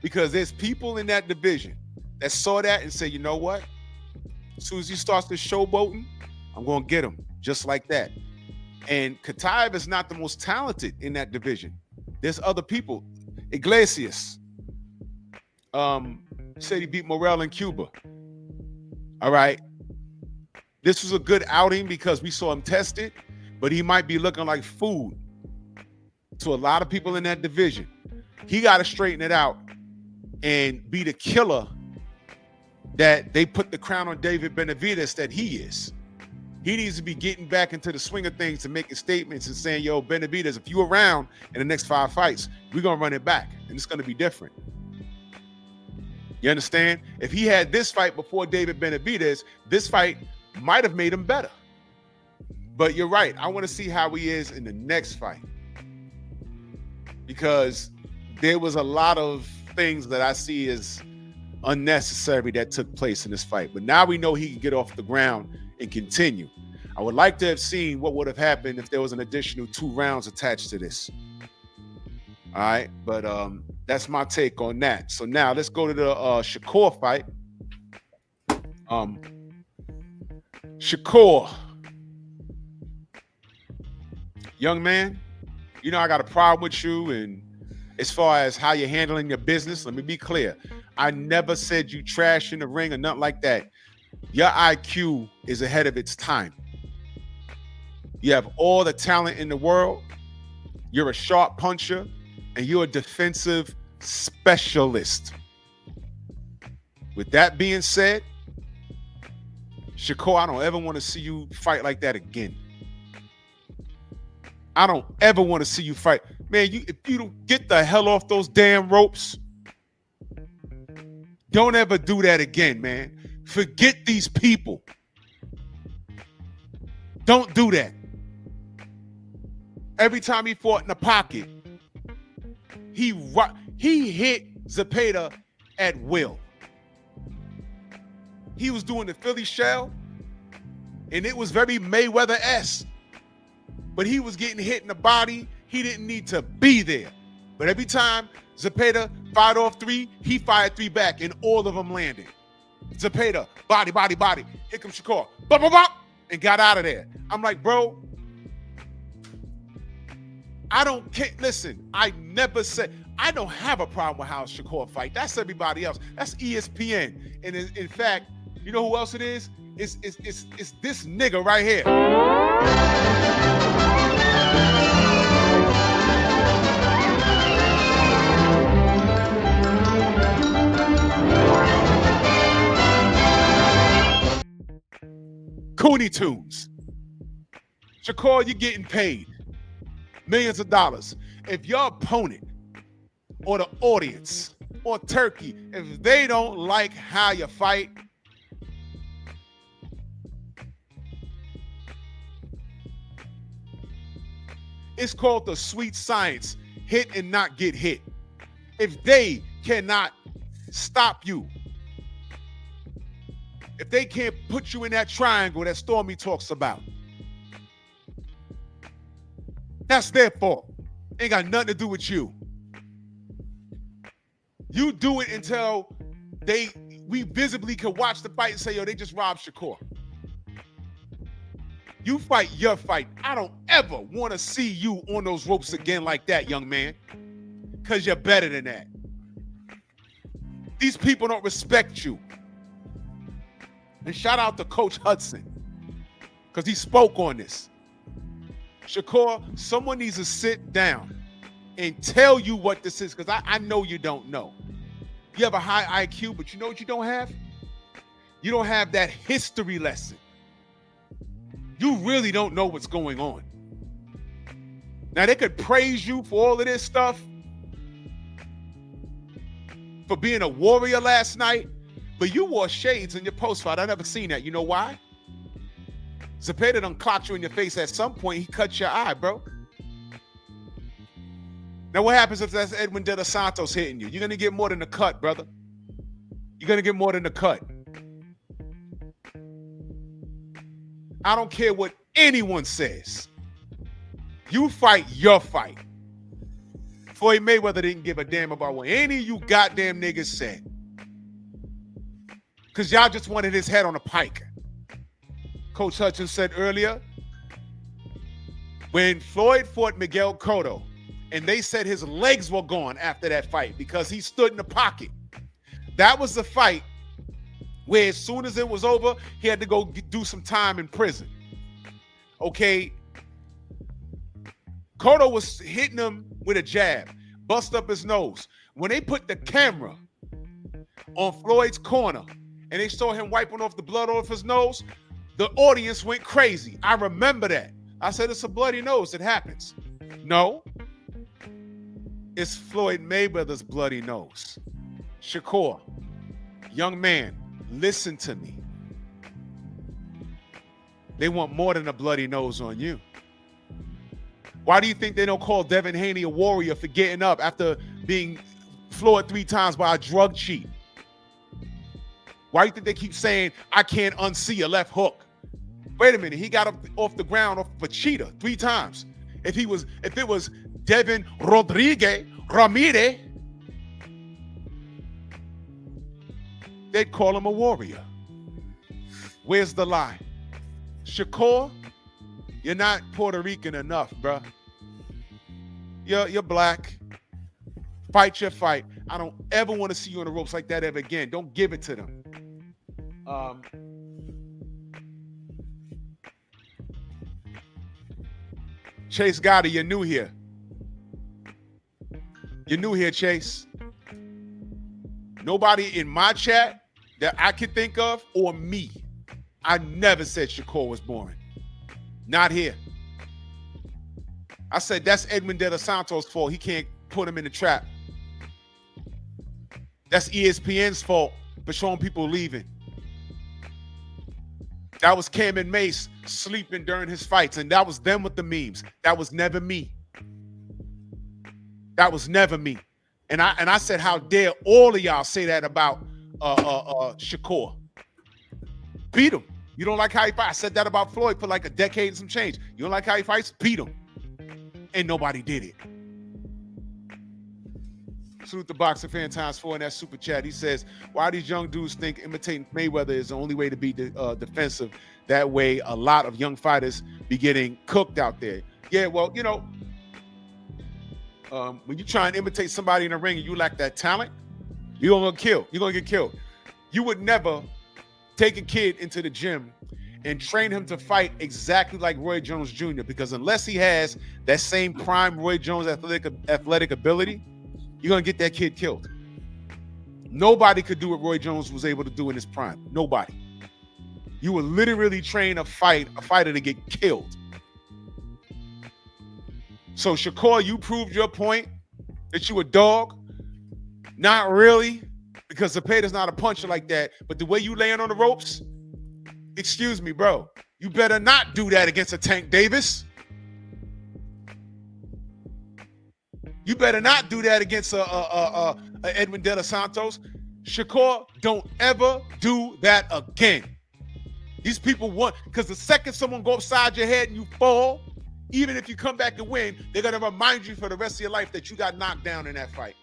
because there's people in that division that saw that and say, "You know what? As soon as he starts to showboating, I'm going to get him just like that." And Kataev is not the most talented in that division. There's other people. Iglesias said he beat Morrell in Cuba. All right. This was a good outing because we saw him tested, but he might be looking like food to a lot of people in that division. He got to straighten it out and be the killer that they put the crown on David Benavidez that he is. He needs to be getting back into the swing of things and making statements and saying, yo, Benavidez, if you're around in the next 5 fights, we're going to run it back, and it's going to be different. You understand? If he had this fight before David Benavidez, this fight might have made him better. But you're right. I want to see how he is in the next fight because there was a lot of things that I see as unnecessary that took place in this fight. But now we know he can get off the ground and continue. I would like to have seen what would have happened if there was an additional 2 rounds attached to this. All right, but that's my take on that. So now let's go to the Shakur fight. Shakur, young man, I got a problem with you, and as far as how you're handling your business, let me be clear. I never said you trash in the ring or nothing like that. Your IQ is ahead of its time. You have all the talent in the world. You're a sharp puncher, and you're a defensive specialist. With that being said, Shakur, I don't ever want to see you fight like that again. I don't ever want to see you fight. Man, if you don't get the hell off those damn ropes, don't ever do that again, man. Forget these people. Don't do that. Every time he fought in the pocket, he hit Zepeda at will. He was doing the Philly shell, and it was very Mayweather-esque. But he was getting hit in the body. He didn't need to be there. But every time Zepeda fired off 3, he fired 3 back, and all of them landed. Zepeda, body, body, body. Here comes Shakur. Bop, bop, bop, and got out of there. I'm like, bro, I don't care. Listen, I never said, I don't have a problem with how Shakur fight. That's everybody else. That's ESPN. And in fact, you know who else it is? It's this nigga right here. Cooney Tunes. Shakur, you're getting paid millions of dollars. If your opponent or the audience or Turkey, if they don't like how you fight, it's called the sweet science, hit and not get hit. If they cannot stop you, if they can't put you in that triangle that Stormy talks about, that's their fault. Ain't got nothing to do with you. You do it until we visibly can watch the fight and say, yo, they just robbed Shakur. You fight your fight. I don't ever want to see you on those ropes again like that, young man, because you're better than that. These people don't respect you. And shout out to Coach Hudson, because he spoke on this. Shakur, someone needs to sit down and tell you what this is, because I know you don't know. You have a high IQ, but you know what you don't have? You don't have that history lesson. You really don't know what's going on. Now, they could praise you for all of this stuff, for being a warrior last night, but you wore shades in your post fight. I never seen that. You know why? Zepeda done clocked you in your face at some point. He cut your eye, bro. Now, what happens if that's Edwin De Los Santos hitting you? You're going to get more than a cut, brother. You're going to get more than a cut. I don't care what anyone says. You fight your fight. Floyd Mayweather didn't give a damn about what any of you goddamn niggas said. Because y'all just wanted his head on a pike. Coach Hutchins said earlier, when Floyd fought Miguel Cotto, and they said his legs were gone after that fight because he stood in the pocket. That was the fight where as soon as it was over, he had to go do some time in prison. Okay. Cotto was hitting him with a jab, bust up his nose. When they put the camera on Floyd's corner and they saw him wiping off the blood off his nose, the audience went crazy. I remember that. I said, it's a bloody nose. It happens. No. It's Floyd Mayweather's bloody nose. Shakur, young man, listen to me. They want more than a bloody nose on you. Why do you think they don't call Devin Haney a warrior for getting up after being floored 3 times by a drug cheat? Why do you think they keep saying, I can't unsee a left hook? Wait a minute, he got up off the ground off of a cheetah 3 times. If it was Devin Rodriguez Ramirez, they'd call him a warrior. Where's the lie? Shakur, you're not Puerto Rican enough, bruh. You're black. Fight your fight. I don't ever want to see you on the ropes like that ever again. Don't give it to them. Chase Gotti, you're new here. You're new here, Chase. Nobody in my chat that I could think of, or me, I never said Shakur was boring. Not here. I said that's Edwin De Los Santos' fault. He can't put him in the trap. That's ESPN's fault for showing people leaving. That was Cam and Mace sleeping during his fights, and that was them with the memes. That was never me. That was never me. And I said, how dare all of y'all say that about Shakur? Beat him. You don't like how he fights? I said that about Floyd for like a decade and some change. You don't like how he fights? Beat him. And nobody did it. Salute the Boxing Fan ×4 in that super chat. He says, why these young dudes think imitating Mayweather is the only way to be defensive? That way, a lot of young fighters be getting cooked out there. Yeah, well, you know, when you try and imitate somebody in the ring and you lack that talent, you're gonna get killed. You're gonna get killed. You would never take a kid into the gym and train him to fight exactly like Roy Jones Jr. because unless he has that same prime Roy Jones athletic ability, you're gonna get that kid killed. Nobody could do what Roy Jones was able to do in his prime. Nobody. You would literally train a fighter to get killed. So Shakur, you proved your point that you a dog. Not really, because Zepeda's not a puncher like that. But the way you laying on the ropes, excuse me, bro. You better not do that against a Tank Davis. You better not do that against a Edwin De Los Santos. Shakur, don't ever do that again. These people want, because the second someone go upside your head and you fall, even if you come back and win, they're going to remind you for the rest of your life that you got knocked down in that fight.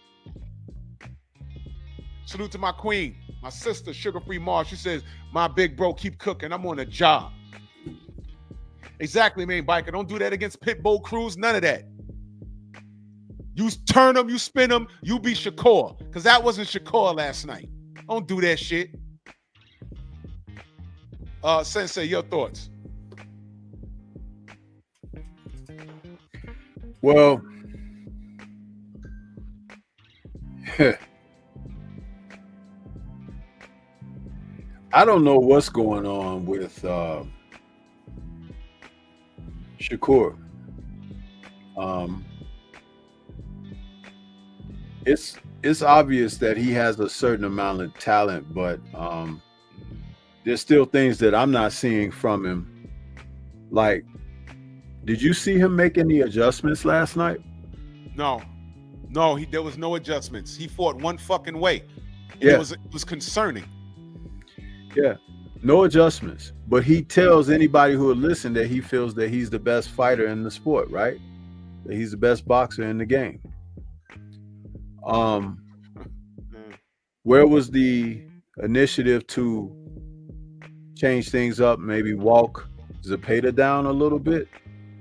Salute to my queen, my sister, Sugar Free Mars. She says, my big bro, keep cooking. I'm on a job. Exactly, man, biker. Don't do that against Pitbull Cruz. None of that. You turn them, you spin them, you be Shakur. Because that wasn't Shakur last night. Don't do that shit. Sensei, your thoughts? Well, I don't know what's going on with Shakur. It's obvious that he has a certain amount of talent, but there's still things that I'm not seeing from him. Like, did you see him make any adjustments last night? No, there was no adjustments. He fought one fucking way. Yeah. It was concerning. Yeah, no adjustments. But he tells anybody who will listen that he feels that he's the best fighter in the sport, right? That he's the best boxer in the game. Where was the initiative to change things up, maybe walk Zepeda down a little bit,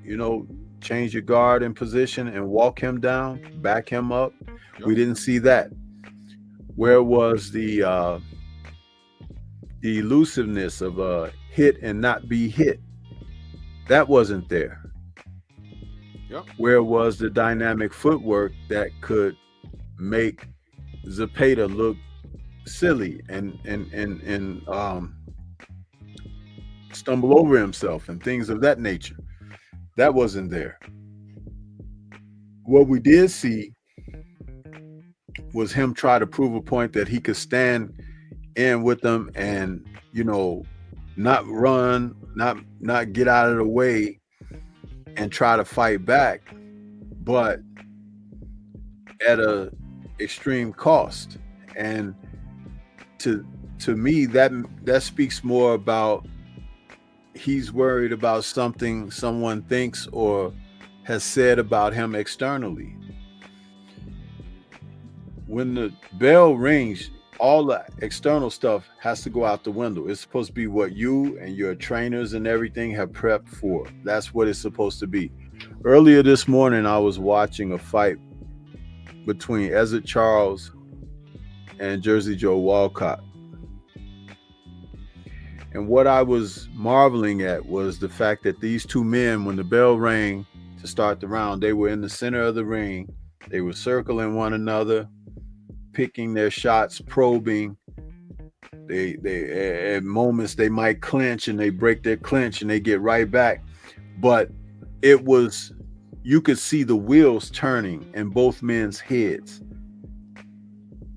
you know, change your guard in position and walk him down, back him up? Yep. We didn't see that. Where was the elusiveness of hit and not be hit? That wasn't there. Yep. Where was the dynamic footwork that could make Zepeda look silly and stumble over himself and things of that nature? That wasn't there. What we did see was him try to prove a point that he could stand in with them and, you know, not run, not get out of the way and try to fight back, but at a extreme cost. And to me, that speaks more about he's worried about something someone thinks or has said about him externally. When the bell rings, all the external stuff has to go out the window. It's supposed to be what you and your trainers and everything have prepped for. That's what it's supposed to be. Earlier this morning, I was watching a fight between Ezzard Charles and Jersey Joe Walcott. And what I was marveling at was the fact that these two men, when the bell rang to start the round, they were in the center of the ring. They were circling one another, picking their shots, probing. They at moments they might clinch and they break their clinch and they get right back. But it was, you could see the wheels turning in both men's heads.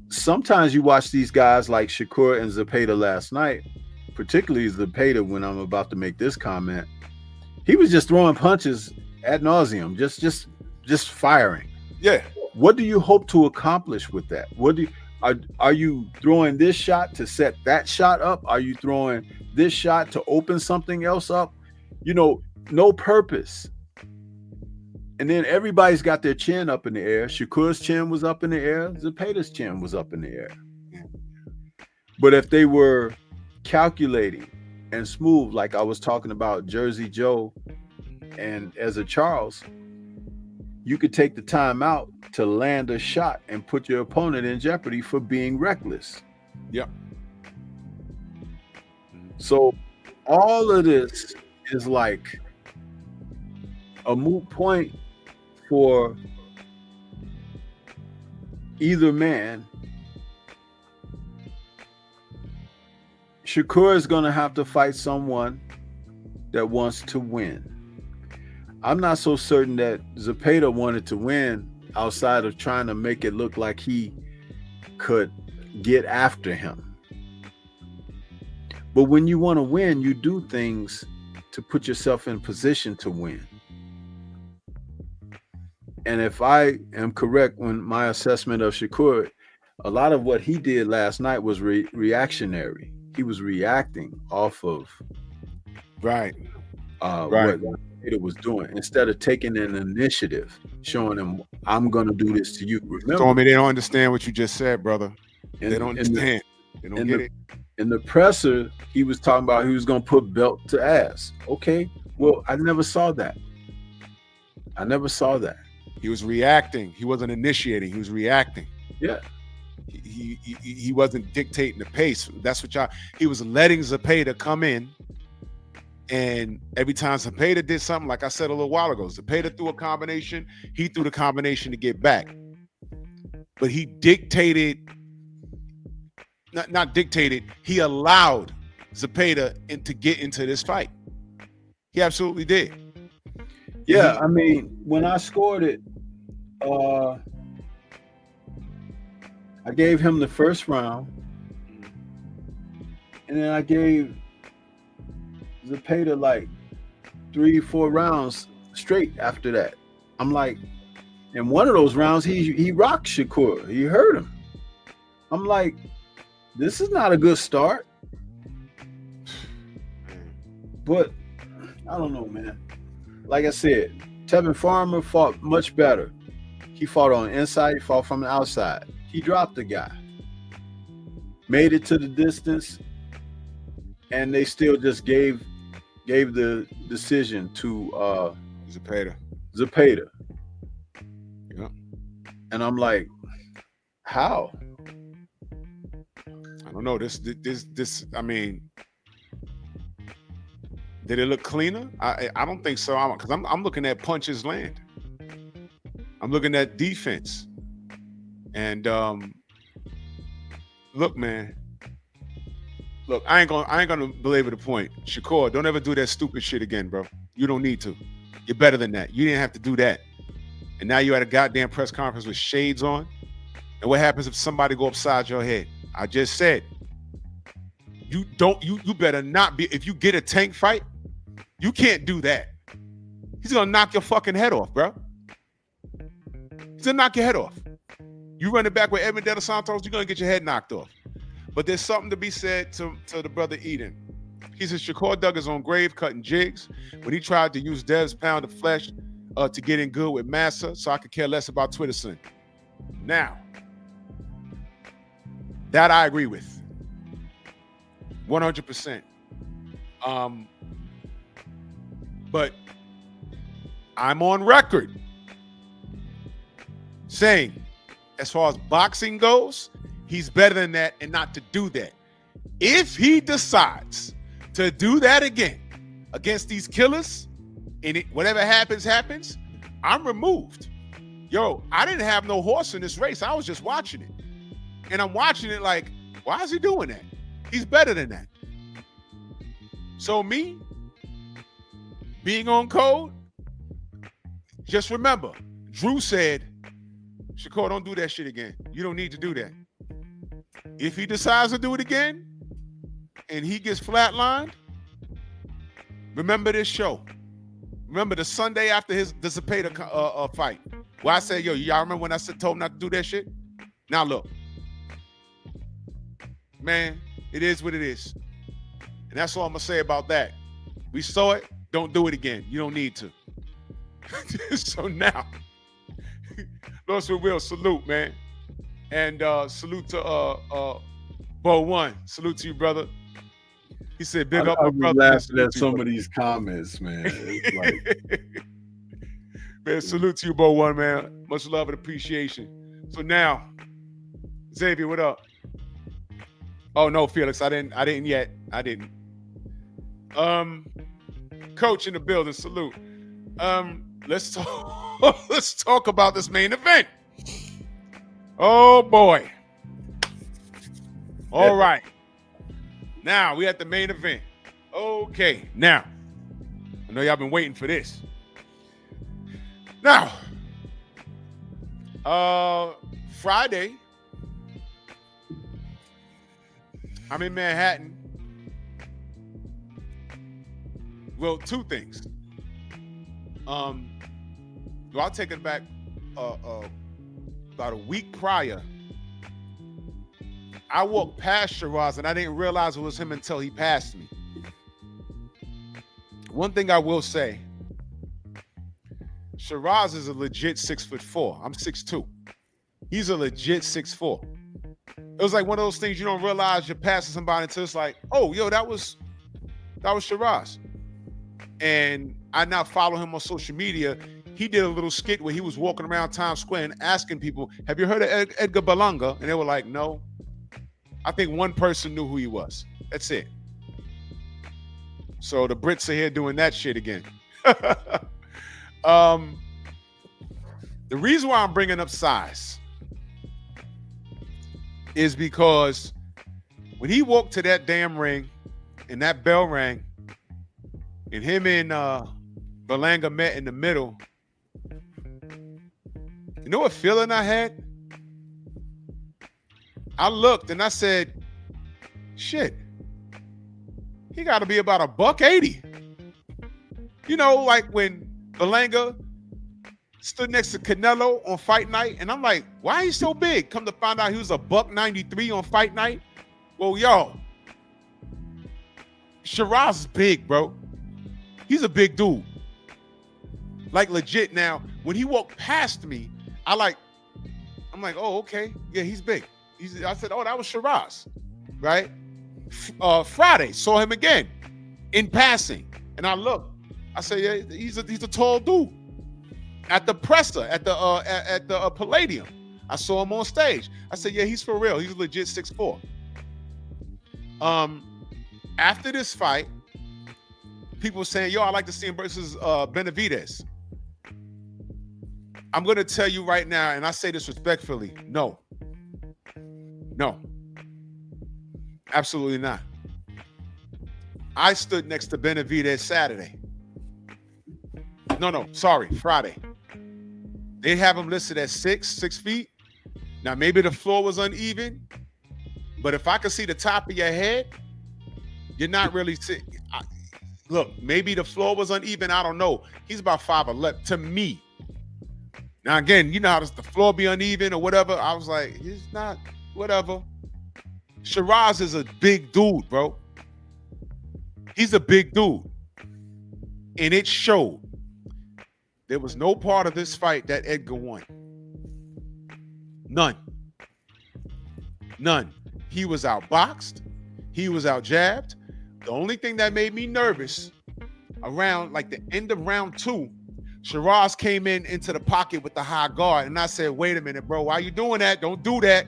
Sometimes you watch these guys like Shakur and Zepeda last night, particularly Zepeda, when I'm about to make this comment, he was just throwing punches ad nauseum, just firing. Yeah. What do you hope to accomplish with that? What do you, are you throwing this shot to set that shot up? Are you throwing this shot to open something else up? You know, no purpose. And then everybody's got their chin up in the air. Shakur's chin was up in the air. Zapeda's chin was up in the air. But if they were calculating and smooth, like I was talking about Jersey Joe and Ezra Charles, you could take the time out to land a shot and put your opponent in jeopardy for being reckless. Yep. So all of this is like a moot point for either man. Shakur is going to have to fight someone that wants to win. I'm not so certain that Zepeda wanted to win outside of trying to make it look like he could get after him. But when you want to win, you do things to put yourself in position to win. And if I am correct when my assessment of Shakur, a lot of what he did last night was reactionary. He was reacting off of Right. what it was doing instead of taking an initiative, showing him, I'm going to do this to you. Remember, Told me they don't understand what you just said, brother. in- They don't in the- understand. They don't in get the- it. In the presser, he was talking about he was going to put belt to ass. Okay, well, I never saw that. I never saw that. He was reacting. He wasn't initiating. He was reacting. Yeah. He wasn't dictating the pace. That's what he was letting Zepeda come in. And every time Zepeda did something, like I said a little while ago, Zepeda threw a combination. He threw the combination to get back. But he dictated, not dictated, he allowed Zepeda to get into this fight. He absolutely did. Yeah, I mean, when I scored it, I gave him the first round, and then I gave Zepeda like 3-4 rounds straight after that. I'm like, in one of those rounds, he rocked Shakur. He hurt him. I'm like, this is not a good start. But I don't know, man. Like I said, Tevin Farmer fought much better. He fought on the inside, he fought from the outside. He dropped the guy. Made it to the distance, and they still just gave the decision to Zepeda. Yeah. And I'm like, how? I don't know. This. I mean, did it look cleaner? I don't think so. Because I'm looking at punches land. I'm looking at defense. And look, man. Look, I ain't gonna belabor the point. Shakur, don't ever do that stupid shit again, bro. You don't need to. You're better than that. You didn't have to do that. And now you at a goddamn press conference with shades on. And what happens if somebody go upside your head? I just said, you better not be. If you get a tank fight, you can't do that. He's gonna knock your fucking head off, bro. He's gonna knock your head off. You run it back with Edmund De Los Santos, you're gonna get your head knocked off. But there's something to be said to the brother Eden. He says Shakur dug his own grave cutting jigs when he tried to use Dev's pound of flesh to get in good with Massa, so I could care less about Twitter son. Now, that I agree with. 100%. But I'm on record saying, as far as boxing goes, he's better than that, and not to do that. If he decides to do that again against these killers, and whatever happens, I'm removed. Yo, I didn't have no horse in this race. I was just watching it. And I'm watching it like, why is he doing that? He's better than that. So me, being on code, just remember, Drew said, Shakur, don't do that shit again. You don't need to do that. If he decides to do it again and he gets flatlined, remember this show. Remember the Sunday after the Zepeda fight, where I said, yo, y'all remember when I told him not to do that shit? Now look, man, it is what it is. And that's all I'm going to say about that. We saw it. Don't do it again. You don't need to. So now, Lost with Will, salute, man. And salute to Bo One. Salute to you, brother. He said, big up I my was brother. laughing Man, at some of these comments, man. It's like, man, salute to you, Bo One, man. Much love and appreciation. So now, Xavier, what up? Oh no, Felix, I didn't yet. I didn't. Coach in the building, salute. Let's talk about this main event. Oh boy. All right. Now we at the main event. Okay. Now, I know y'all been waiting for this. Now, Friday, I'm in Manhattan. Well, two things. Well, I'll take it back about a week prior. I walked past Sheeraz and I didn't realize it was him until he passed me. One thing I will say, Sheeraz is a legit 6'4". I'm 6'2". He's a legit 6'4". It was like one of those things you don't realize you're passing somebody until it's like, oh, yo, that was Sheeraz. And I now follow him on social media. He did a little skit where he was walking around Times Square and asking people, have you heard of Edgar Berlanga? And they were like, no. I think one person knew who he was. That's it. So the Brits are here doing that shit again. The reason why I'm bringing up size is because when he walked to that damn ring and that bell rang and him and Berlanga met in the middle, you know what feeling I had? I looked and I said, shit, he got to be about $180. You know, like when Berlanga stood next to Canelo on fight night, and I'm like, why he's so big? Come to find out he was $193 on fight night. Well, yo, Sheeraz is big, bro. He's a big dude. Like legit. Now, when he walked past me, I'm like, oh, okay. Yeah, he's big. I said, oh, that was Sheeraz, right? Friday, saw him again in passing. And I looked. I said, yeah, he's a tall dude. At the presser, at the Palladium, I saw him on stage. I said, yeah, he's for real. He's a legit 6'4". After this fight, people were saying, yo, I like to see him versus Benavidez. I'm going to tell you right now, and I say this respectfully, no. No. Absolutely not. I stood next to Benavidez Saturday. No, sorry, Friday. They have him listed at 6 feet. Now, maybe the floor was uneven, but if I could see the top of your head, you're not really sitting. Look, maybe the floor was uneven. I don't know. He's about 5'11" to me. Now, again, you know how does the floor be uneven or whatever? I was like, he's not, whatever. Sheeraz is a big dude, bro. He's a big dude. And it showed. There was no part of this fight that Edgar won. None. He was outboxed. He was outjabbed. The only thing that made me nervous around like the end of round 2, Sheeraz came into the pocket with the high guard. And I said, wait a minute, bro. Why you doing that? Don't do that.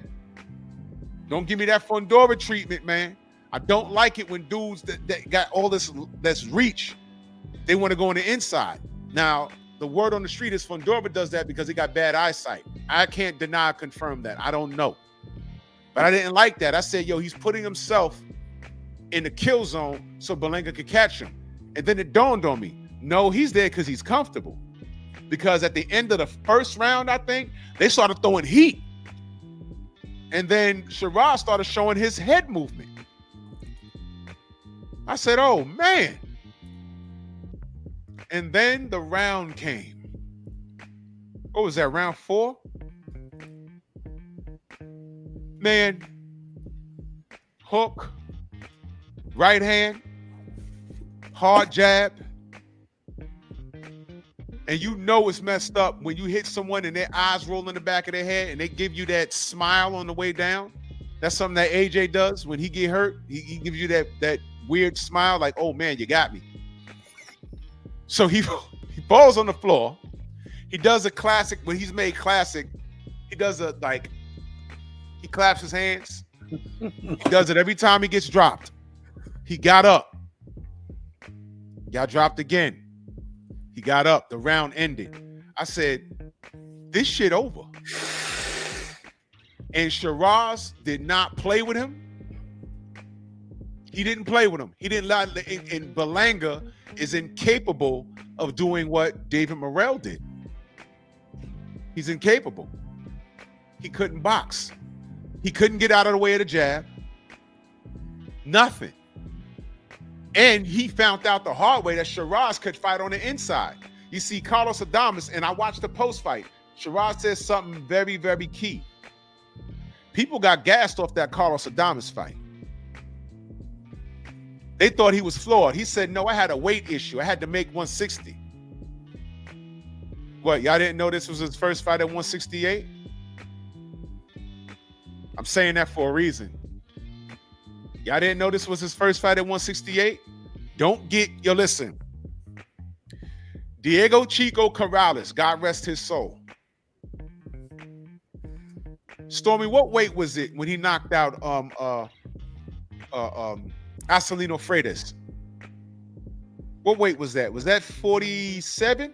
Don't give me that Fundora treatment, man. I don't like it when dudes that got all this reach, they want to go on the inside. Now, the word on the street is Fundora does that because he got bad eyesight. I can't deny or confirm that. I don't know. But I didn't like that. I said, yo, he's putting himself in the kill zone so Berlanga could catch him. And then it dawned on me, no, he's there because he's comfortable. Because at the end of the first round, I think, they started throwing heat. And then Sheeraz started showing his head movement. I said, oh, man. And then the round came. What was that, round 4? Man, hook, right hand, hard jab. And And you know it's messed up when you hit someone and their eyes roll in the back of their head and they give you that smile on the way down. That's something that AJ does when he get hurt. He gives you that weird smile like, oh man, you got me. So he falls on the floor. He does a classic, when he's made classic, he does he claps his hands. He does it every time he gets dropped. He got up. Got dropped again. He got up. The round ended. I said, this shit over. And Sheeraz did not play with him. He didn't play with him. He didn't lie. And Berlanga is incapable of doing what David Morrell did. He's incapable. He couldn't box. He couldn't get out of the way of the jab. Nothing. And he found out the hard way that Sheeraz could fight on the inside. You see, Carlos Adames, and I watched the post fight. Sheeraz says something very, very key. People got gassed off that Carlos Adames fight. They thought he was flawed. He said, no, I had a weight issue. I had to make 160. What, y'all didn't know this was his first fight at 168? I'm saying that for a reason. Y'all didn't know this was his first fight at 168? Don't get, listen. Diego Chico Corrales, God rest his soul. Stormy, what weight was it when he knocked out Acelino Freitas? What weight was that? Was that 47?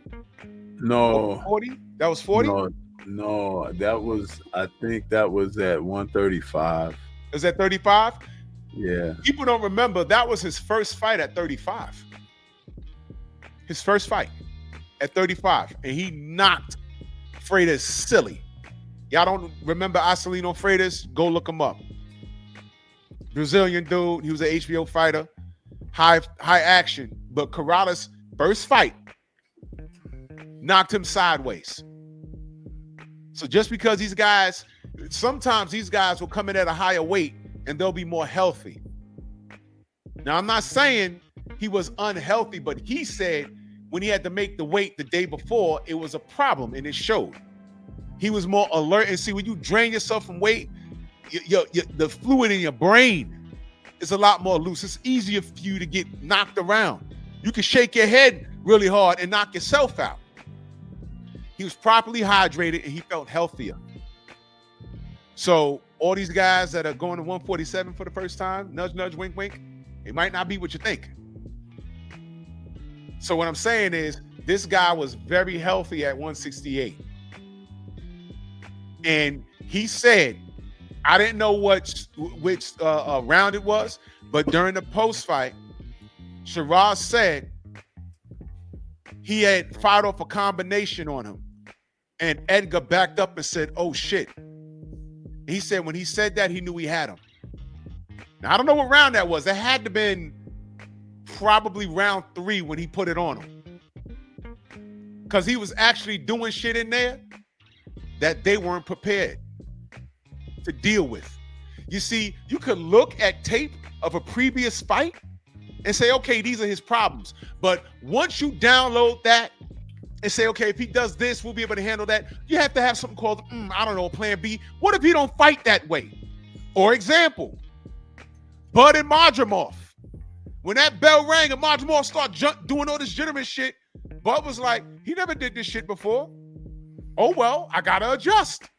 No. 40? That was 40? No, that was, I think that was at 135. Is that 35? Yeah. People don't remember that was his first fight at 35. His first fight at 35. And he knocked Freitas silly. Y'all don't remember Acelino Freitas? Go look him up. Brazilian dude. He was an HBO fighter. High action. But Corrales' first fight knocked him sideways. So just because these guys, sometimes these guys will come in at a higher weight and they'll be more healthy. Now, I'm not saying he was unhealthy, but he said when he had to make the weight the day before, it was a problem and it showed. He was more alert. And see, when you drain yourself from weight, the fluid in your brain is a lot more loose. It's easier for you to get knocked around. You can shake your head really hard and knock yourself out. He was properly hydrated and he felt healthier. So all these guys that are going to 147 for the first time, nudge, nudge, wink, wink, it might not be what you think. So what I'm saying is this guy was very healthy at 168. And he said, I didn't know which round it was, but during the post-fight, Sheeraz said he had fired off a combination on him. And Edgar backed up and said, oh, shit. He said when he said that, he knew he had him. Now, I don't know what round that was. It had to have been probably round 3 when he put it on him. Because he was actually doing shit in there that they weren't prepared to deal with. You see, you could look at tape of a previous fight and say, okay, these are his problems. But once you download that and say, okay, if he does this, we'll be able to handle that. You have to have something called, I don't know, plan B. What if he don't fight that way? For example, Bud and Madrimov. When that bell rang and Madrimov started doing all this gentleman shit, Bud was like, he never did this shit before. Oh, well, I got to adjust.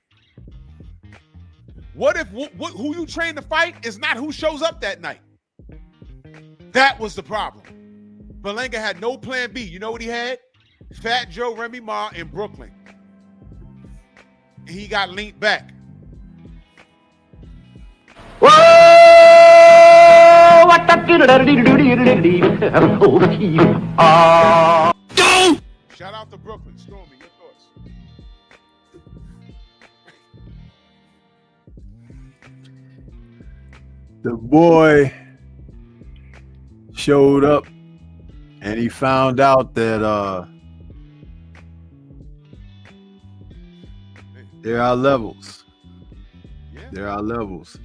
What if who you train to fight is not who shows up that night? That was the problem. Berlanga had no plan B. You know what he had? Fat Joe Remy Ma in Brooklyn. And he got linked back. Whoa! What the Shout out to Brooklyn. Stormy, your thoughts? The boy showed up and he found out that there are levels. Yeah. There are levels.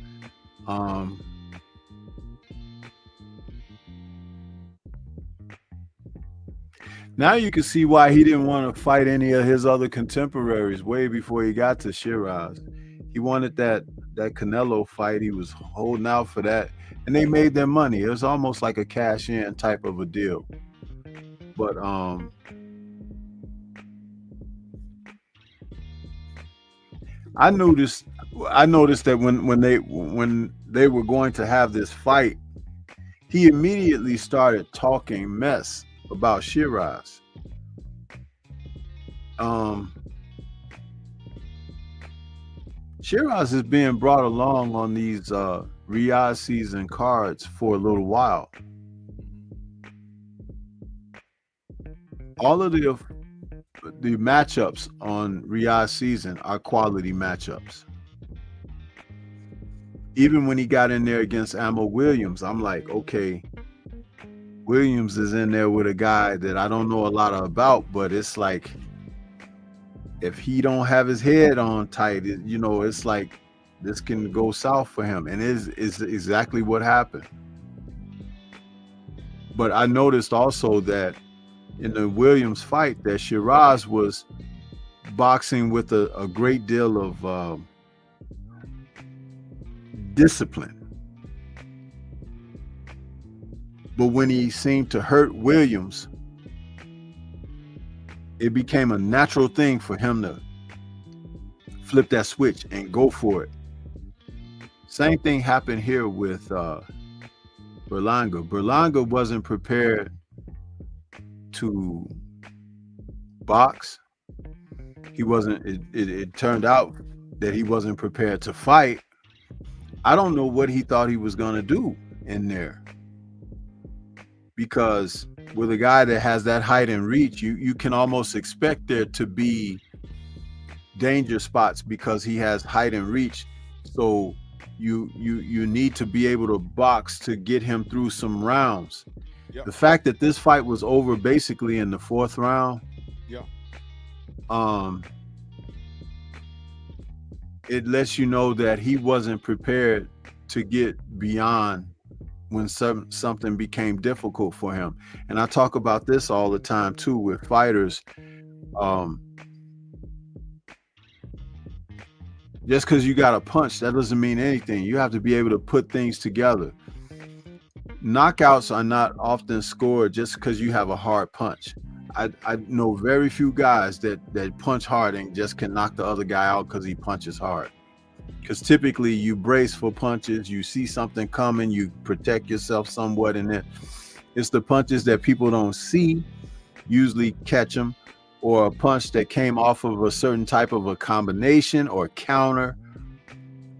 Now you can see why he didn't want to fight any of his other contemporaries way before he got to Sheeraz. He wanted that Canelo fight. He was holding out for that, and they made their money. It was almost like a cash-in type of a deal. But I noticed that when they were going to have this fight, he immediately started talking mess about Sheeraz. Sheeraz is being brought along on these Riyadh season cards for a little while. All of the matchups on Riyadh season are quality matchups. Even when he got in there against Ammo Williams, I'm like, okay, Williams is in there with a guy that I don't know a lot about, but it's like, if he don't have his head on tight, it's like this can go south for him, and is exactly what happened. But I noticed also that in the Williams fight, that Sheeraz was boxing with a great deal of discipline. But when he seemed to hurt Williams, it became a natural thing for him to flip that switch and go for it. Same thing happened here with Berlanga. Berlanga wasn't prepared to box. He wasn't. It turned out that he wasn't prepared to fight. I don't know what he thought he was going to do in there, because with a guy that has that height and reach, you can almost expect there to be danger spots because he has height and reach. So you need to be able to box to get him through some rounds. Yep. The fact that this fight was over basically in the 4th round, it lets you know that he wasn't prepared to get beyond when something became difficult for him. And I talk about this all the time too with fighters. Just because you got a punch, that doesn't mean anything. You have to be able to put things together. Knockouts are not often scored just because you have a hard punch. I know very few guys that punch hard and just can knock the other guy out because he punches hard. Because typically you brace for punches, you see something coming, you protect yourself somewhat, and it's the punches that people don't see, usually catch them, or a punch that came off of a certain type of a combination or counter.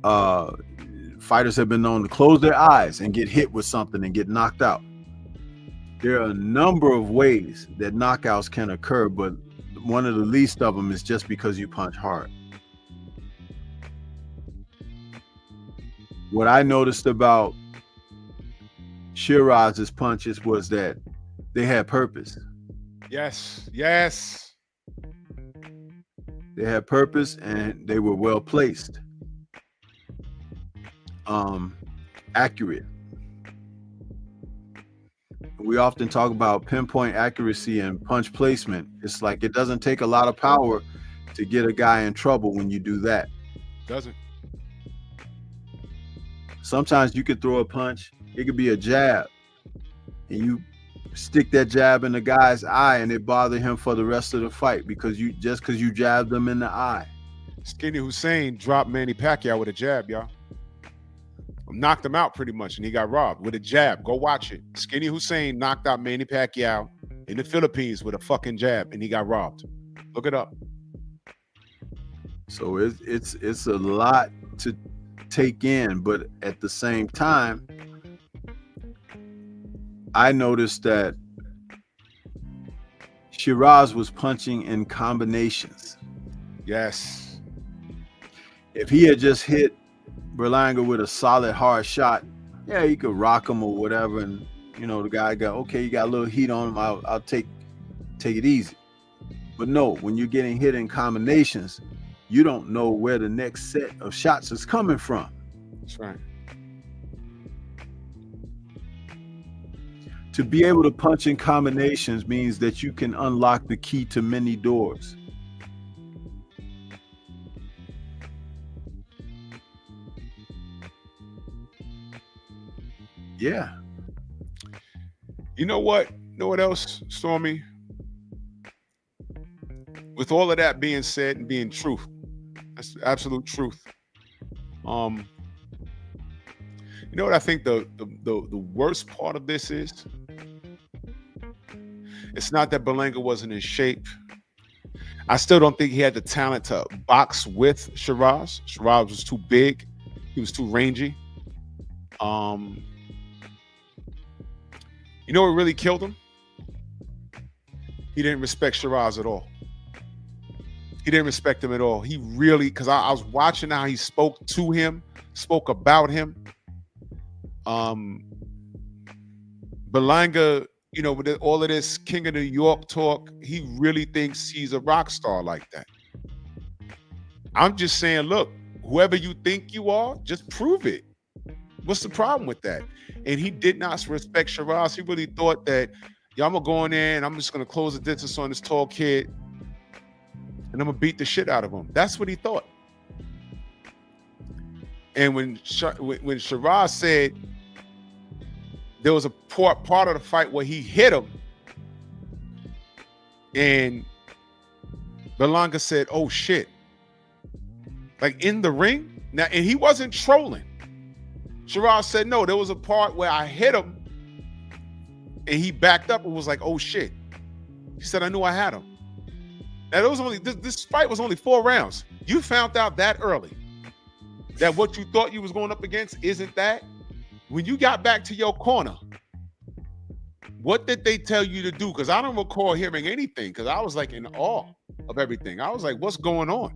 Fighters have been known to close their eyes and get hit with something and get knocked out. There are a number of ways that knockouts can occur, but one of the least of them is just because you punch hard. What I noticed about Sheeraz's punches was that they had purpose. Yes. They had purpose and they were well placed. Accurate. We often talk about pinpoint accuracy and punch placement. It's like it doesn't take a lot of power to get a guy in trouble when you do that. Doesn't. Sometimes you could throw a punch, it could be a jab, and you stick that jab in the guy's eye and it bother him for the rest of the fight because you jabbed him in the eye. Skinny Hussein dropped Manny Pacquiao with a jab, y'all. Knocked him out pretty much, and he got robbed with a jab. Go watch it. Skinny Hussein knocked out Manny Pacquiao in the Philippines with a fucking jab, and he got robbed. Look it up. So it's a lot to take in, but at the same time, I noticed that Sheeraz was punching in combinations. Yes. If he had just hit Berlanga with a solid hard shot, yeah, he could rock him or whatever, and the guy got, okay, you got a little heat on him, I'll take it easy. But no, when you're getting hit in combinations, you don't know where the next set of shots is coming from. That's right. To be able to punch in combinations means that you can unlock the key to many doors. Yeah. You know what? You know what else, Stormy? With all of that being said and being truth, that's the absolute truth. You know what I think the worst part of this is? It's not that Berlanga wasn't in shape. I still don't think he had the talent to box with Sheeraz. Sheeraz was too big. He was too rangy. You know what really killed him? He didn't respect Sheeraz at all. He didn't respect him at all. He really, because I was watching how he spoke to him, spoke about him. Berlanga, you know, with all of this King of New York talk, he really thinks he's a rock star like that. I'm just saying, look, whoever you think you are, just prove it. What's the problem with that? And he did not respect Sheeraz. He really thought that, yeah, I'm gonna go in there and I'm just gonna close the distance on this tall kid and I'm gonna beat the shit out of him. That's what he thought. And when Sheeraz said there was a part of the fight where he hit him, and Berlanga said, "Oh shit!" Like in the ring now, and he wasn't trolling. Sheeraz said, "No, there was a part where I hit him, and he backed up and was like, oh shit." He said, "I knew I had him." Now it was only this fight was only 4 rounds. You found out that early that what you thought you was going up against isn't that. When you got back to your corner, what did they tell you to do? Because I don't recall hearing anything, because I was like in awe of everything. I was like, what's going on?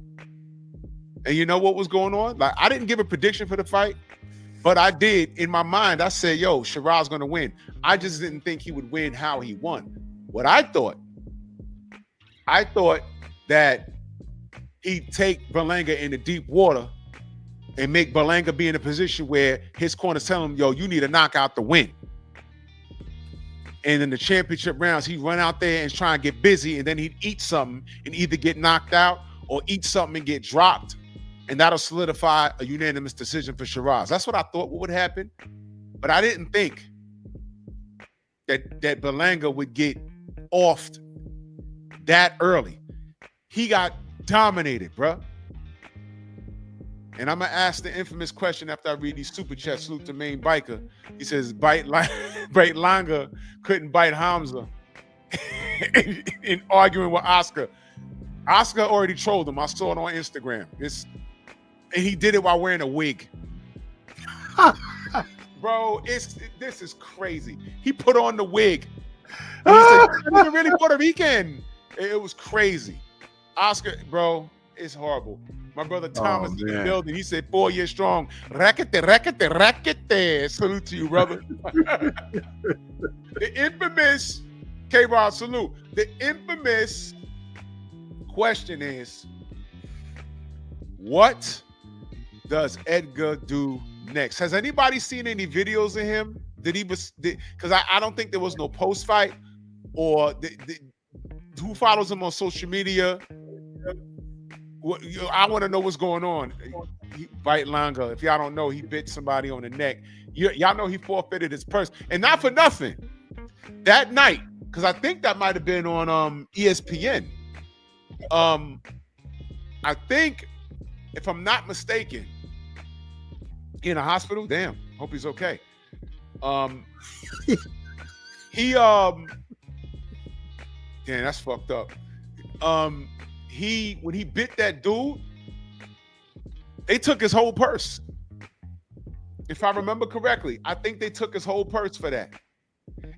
And you know what was going on? Like, I didn't give a prediction for the fight, but I did in my mind. I said, yo, Sheeraz gonna win. I just didn't think he would win how he won. What I thought that he'd take Berlanga into deep water and make Berlanga be in a position where his corner's telling him, yo, you need a knockout to win. And in the championship rounds, he'd run out there and try and get busy, and then he'd eat something and either get knocked out or eat something and get dropped. And that'll solidify a unanimous decision for Sheeraz. That's what I thought would happen. But I didn't think that Berlanga would get offed that early. He got dominated, bruh. And I'm gonna ask the infamous question after I read these super chats. Salute to Main Biker. He says, Berlanga couldn't bite Hamza in arguing with Oscar. Oscar already trolled him. I saw it on Instagram. And he did it while wearing a wig. Bro, this is crazy. He put on the wig. And he said, "You're really Puerto Rican." It was crazy. Oscar, bro, it's horrible. My brother Thomas in the building, he said 4 years strong. Rackete, rackete, rackete. Salute to you, brother. The infamous, K-Rod, salute. The infamous question is, what does Edgar do next? Has anybody seen any videos of him? Because I don't think there was no post-fight, or who follows him on social media? I want to know what's going on. Berlanga, if y'all don't know, he bit somebody on the neck. Y'all know he forfeited his purse, and not for nothing. That night, because I think that might have been on ESPN. I think, if I'm not mistaken, in a hospital. Damn, hope he's okay. Damn, that's fucked up. When he bit that dude, they took his whole purse. If I remember correctly, I think they took his whole purse for that.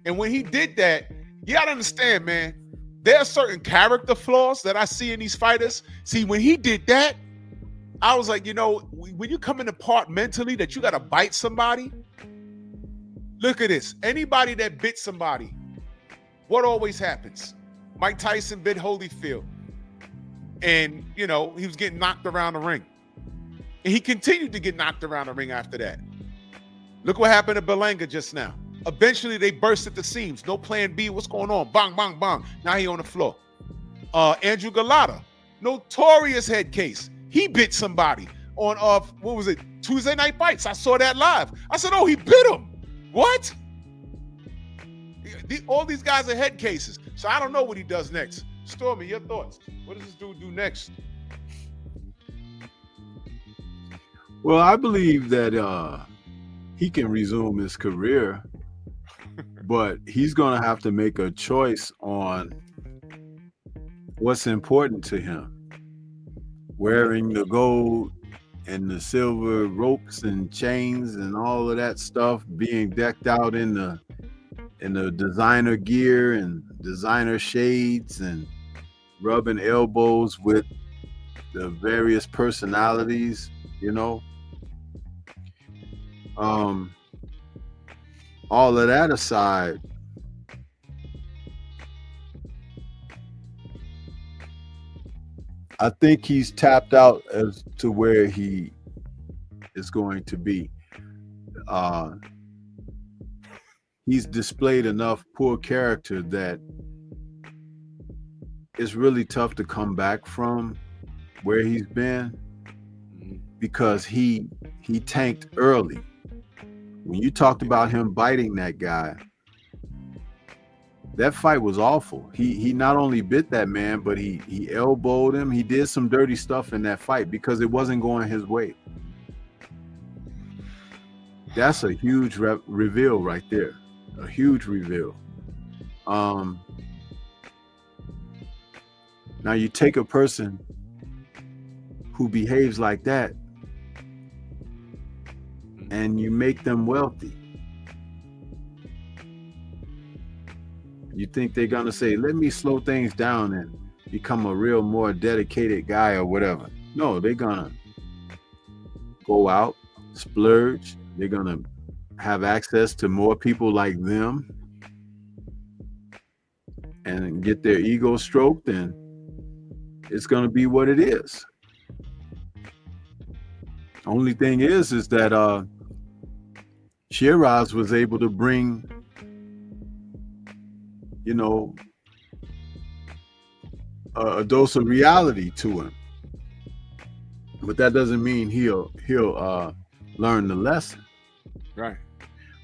And when he did that, you gotta understand, man, there are certain character flaws that I see in these fighters. See, when he did that, I was like, you know, when you come in the part mentally that you gotta bite somebody, look at this. Anybody that bit somebody, what always happens? Mike Tyson bit Holyfield. And, you know, he was getting knocked around the ring. And he continued to get knocked around the ring after that. Look what happened to Berlanga just now. Eventually, they burst at the seams. No plan B. What's going on? Bang, bang, bang. Now he on the floor. Andrew Galata, notorious head case. He bit somebody on what was it? Tuesday Night Fights. I saw that live. I said, oh, he bit him. What? All these guys are head cases. So I don't know what he does next. Stormy, your thoughts. What does this dude do next? Well, I believe that he can resume his career, but he's going to have to make a choice on what's important to him. Wearing the gold and the silver ropes and chains and all of that stuff, being decked out in the designer gear and designer shades and rubbing elbows with the various personalities, you know. All of that aside, I think he's tapped out as to where he is going to be. He's displayed enough poor character that it's really tough to come back from where he's been, because he tanked early. When you talked about him biting that guy, that fight was awful. He not only bit that man, but he elbowed him. He did some dirty stuff in that fight because it wasn't going his way. That's a huge reveal right there. A huge reveal. Now you take a person who behaves like that and you make them wealthy. You think they're gonna say, let me slow things down and become a real more dedicated guy or whatever. No, they're gonna go out, splurge. They're gonna have access to more people like them and get their ego stroked, and it's gonna be what it is. Only thing is that Sheeraz was able to bring, you know, a dose of reality to him, but that doesn't mean he'll learn the lesson. Right.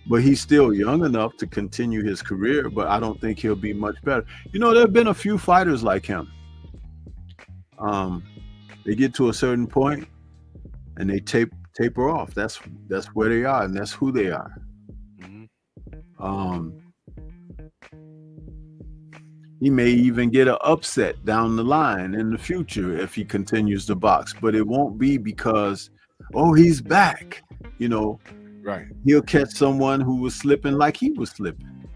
But he's still young enough to continue his career, but I don't think he'll be much better. You know, there have been a few fighters like him. They get to a certain point and they taper off. That's where they are, and that's who they are. He may even get an upset down the line in the future if he continues to box, but it won't be because, oh, he's back. You know, right? He'll catch someone who was slipping like he was slipping.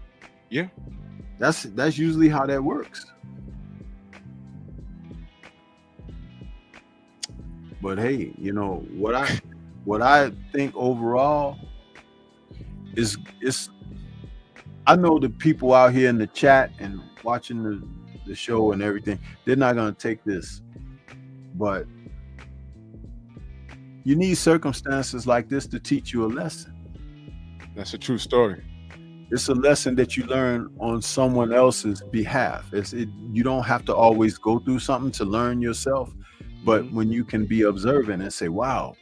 Yeah, that's usually how that works. But hey, you know what I think overall is I know the people out here in the chat and watching the show and everything, they're not going to take this, but you need circumstances like this to teach you a lesson. That's a true story. It's a lesson that you learn on someone else's behalf. You don't have to always go through something to learn yourself, but when you can be observant and say, wow,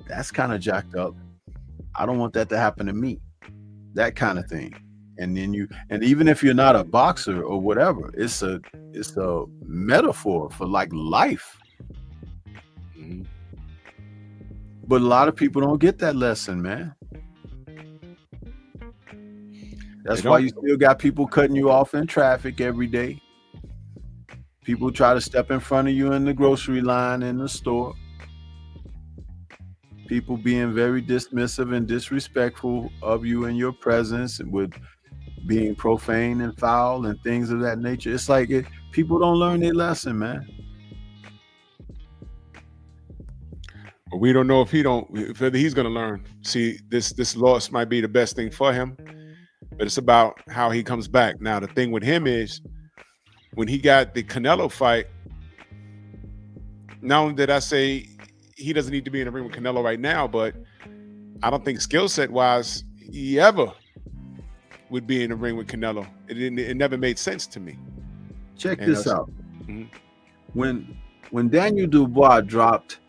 that's kind of jacked up. I don't want that to happen to me. That kind of thing. And then even if you're not a boxer or whatever, it's a metaphor for like life. But a lot of people don't get that lesson, man. That's why you still got people cutting you off in traffic every day. People try to step in front of you in the grocery line in the store. People being very dismissive and disrespectful of you and your presence, with being profane and foul and things of that nature. It's like people don't learn their lesson, man. But we don't know if whether he's going to learn. See, this loss might be the best thing for him, but it's about how he comes back. Now, the thing with him is, when he got the Canelo fight, not only did I say he doesn't need to be in the ring with Canelo right now, but I don't think skill set wise he ever would be in the ring with Canelo. It never made sense to me. Check And this out. Mhm. When Daniel Dubois dropped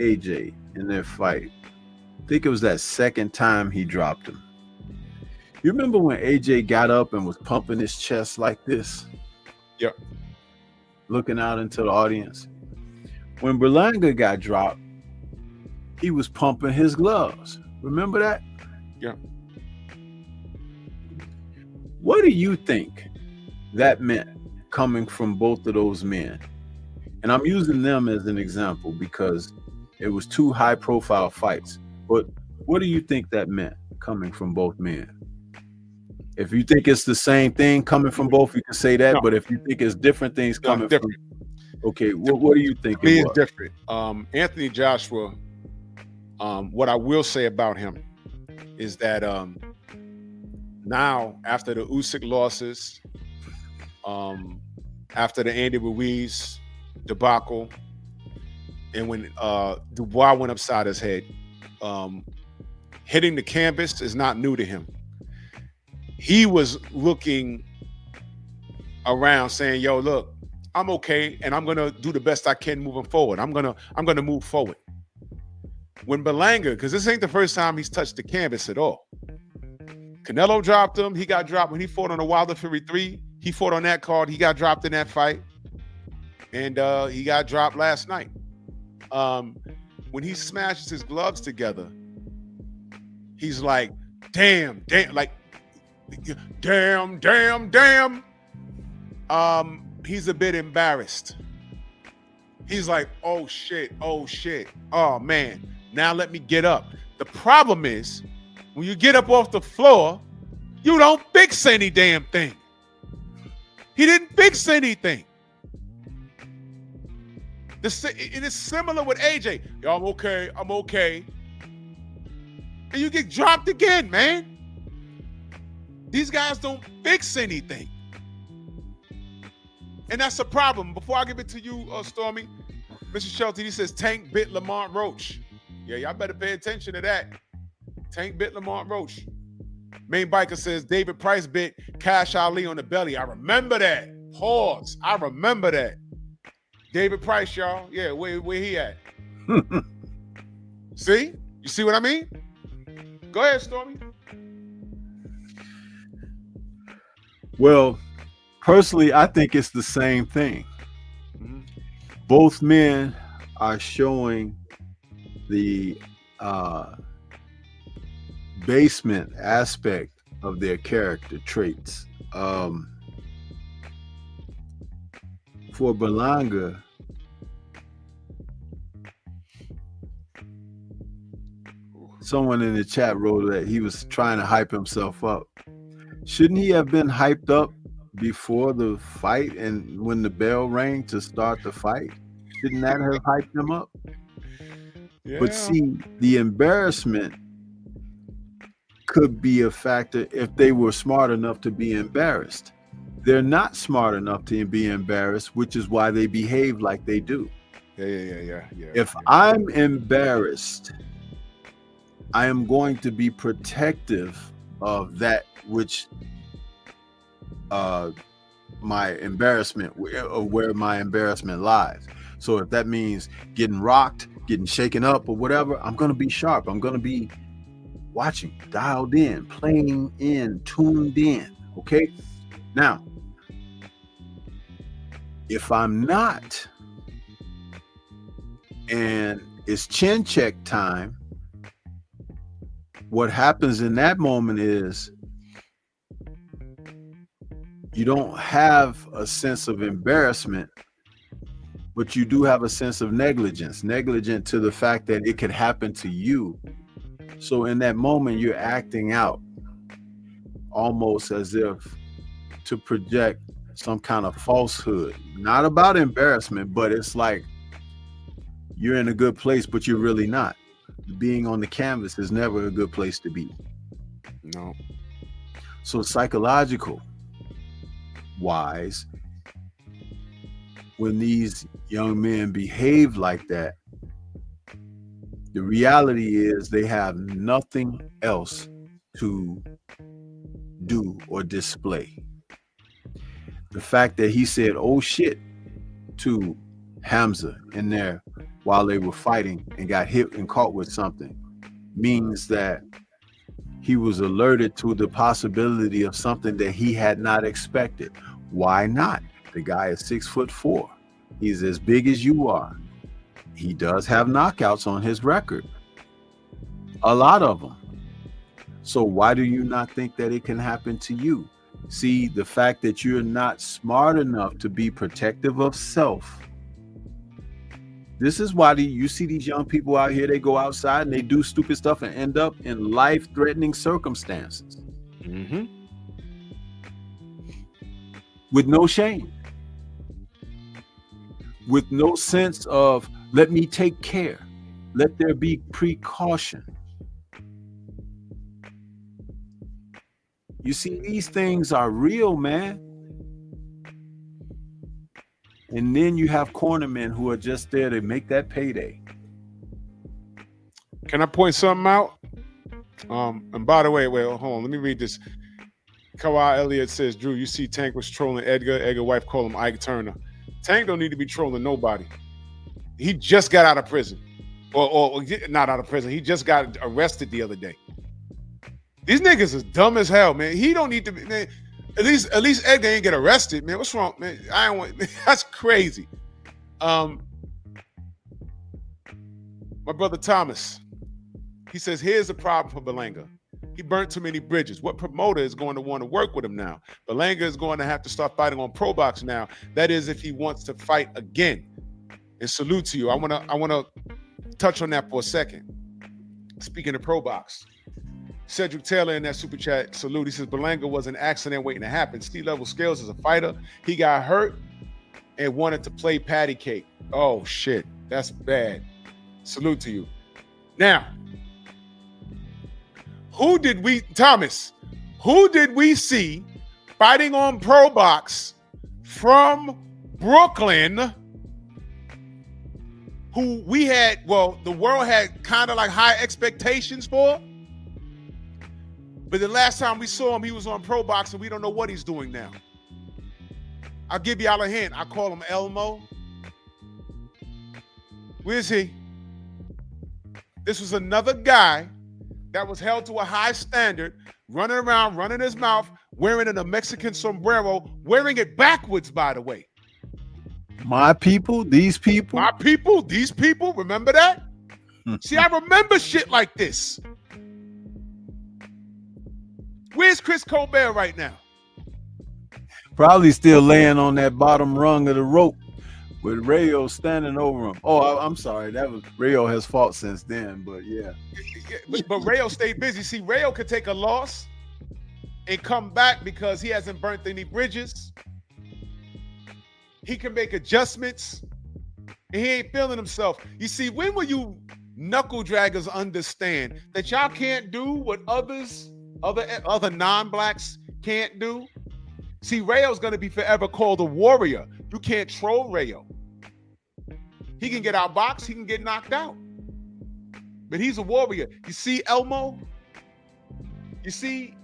AJ in their fight, I think it was that second time he dropped him. You remember when AJ got up and was pumping his chest like this? Yep. Looking out into the audience. When Berlanga got dropped, he was pumping his gloves. Remember that? Yeah. What do you think that meant coming from both of those men? And I'm using them as an example because it was two high-profile fights. But what do you think that meant coming from both men? If you think it's the same thing coming from both, you can say that. No. But if you think it's different things coming from, okay, what do you think Me it is was? different. Anthony Joshua. What I will say about him is that now after the Usyk losses, after the Andy Ruiz debacle, and when Dubois went upside his head, hitting the canvas is not new to him. He was looking around saying, yo, look, I'm okay, and I'm gonna do the best I can moving forward. I'm gonna move forward. When Berlanga, because this ain't the first time he's touched the canvas at all. Canelo dropped him. He got dropped when he fought on the Wilder Fury 3. He fought on that card. He got dropped in that fight. And he got dropped last night. When he smashes his gloves together, he's like, damn, like, damn. He's a bit embarrassed. He's like, oh shit, oh man, now let me get up. The problem is, when you get up off the floor, you don't fix any damn thing. He didn't fix anything. It is similar with AJ. Yo, I'm okay. And you get dropped again, man. These guys don't fix anything. And that's a problem. Before I give it to you, Stormy, Mr. Shelton, he says Tank bit Lamont Roach. Yeah, y'all better pay attention to that. Tank bit Lamont Roach. Main Biker says David Price bit Cash Ali on the belly. I remember that. Pause. I remember that. David Price, y'all. Yeah, where he at? See? You see what I mean? Go ahead, Stormy. Well, personally, I think it's the same thing. Mm-hmm. Both men are showing the basement aspect of their character traits. For Berlanga, someone in the chat wrote that he was trying to hype himself up. Shouldn't he have been hyped up before the fight and when the bell rang to start the fight? Shouldn't that have hyped him up? Yeah. But see, the embarrassment could be a factor if they were smart enough to be embarrassed. They're not smart enough to be embarrassed, which is why they behave like they do. Yeah. If I'm embarrassed, I am going to be protective of that which my embarrassment, where my embarrassment lies. So if that means getting rocked, getting shaken up or whatever, I'm going to be sharp. I'm going to be watching, dialed in, playing in, tuned in. Okay. Now, if I'm not, and it's chin check time, what happens in that moment is you don't have a sense of embarrassment, but you do have a sense of negligent to the fact that it could happen to you. So in that moment, you're acting out almost as if to project some kind of falsehood, not about embarrassment, but it's like you're in a good place, but you're really not. Being on the canvas is never a good place to be. No. So psychological wise, when these young men behave like that, the reality is they have nothing else to do or display. The fact that he said, "Oh shit," to Hamza in there while they were fighting and got hit and caught with something means that he was alerted to the possibility of something that he had not expected. Why not? The guy is 6'4". He's as big as you are. He does have knockouts on his record. A lot of them. So why do you not think that it can happen to you? See, the fact that you're not smart enough to be protective of self. This is why you see these young people out here, they go outside and they do stupid stuff and end up in life-threatening circumstances. Mm-hmm. With no shame. With no sense of, let me take care. Let there be precaution. You see, these things are real, man. And then you have cornermen who are just there to make that payday. Can I point something out? And by the way, wait, hold on. Let me read this. Kawhi Elliott says, Drew, you see Tank was trolling Edgar. Edgar wife called him Ike Turner. Tank don't need to be trolling nobody. He just got out of prison. Or not out of prison. He just got arrested the other day. These niggas is dumb as hell, man. He don't need to be, man. At least Edgar ain't get arrested, man. What's wrong, man? I don't want, man, that's crazy. My brother Thomas, he says, here's the problem for Berlanga. He burnt too many bridges. What promoter is going to want to work with him now? Berlanga is going to have to start fighting on Pro Box now. That is, if he wants to fight again. And salute to you. I wanna touch on that for a second. Speaking of Pro Box, Cedric Taylor in that super chat salute. He says Berlanga was an accident waiting to happen. Steve Level Scales is a fighter. He got hurt and wanted to play patty cake. Oh shit, that's bad. Salute to you. Now, who did we see fighting on Pro Box from Brooklyn? Who we had, well, the world had kind of like high expectations for. But the last time we saw him, he was on Pro Box, and we don't know what he's doing now. I'll give y'all a hint. I call him Elmo. Where's he? This was another guy that was held to a high standard, running around, running his mouth, wearing a Mexican sombrero, wearing it backwards, by the way. My people, these people. My people, these people. Remember that? See, I remember shit like this. Where's Chris Colbert right now? Probably still laying on that bottom rung of the rope with Rayo standing over him. Oh, I'm sorry. That was Rayo has fought since then, but yeah. But Rayo stayed busy. See, Rayo could take a loss and come back because he hasn't burnt any bridges. He can make adjustments, and he ain't feeling himself. You see, when will you knuckle draggers understand that y'all can't do what other non-blacks can't do? See, Rayo's gonna be forever called a warrior. You can't troll Rayo. He can get outboxed, he can get knocked out. But he's a warrior. You see, Elmo? You see,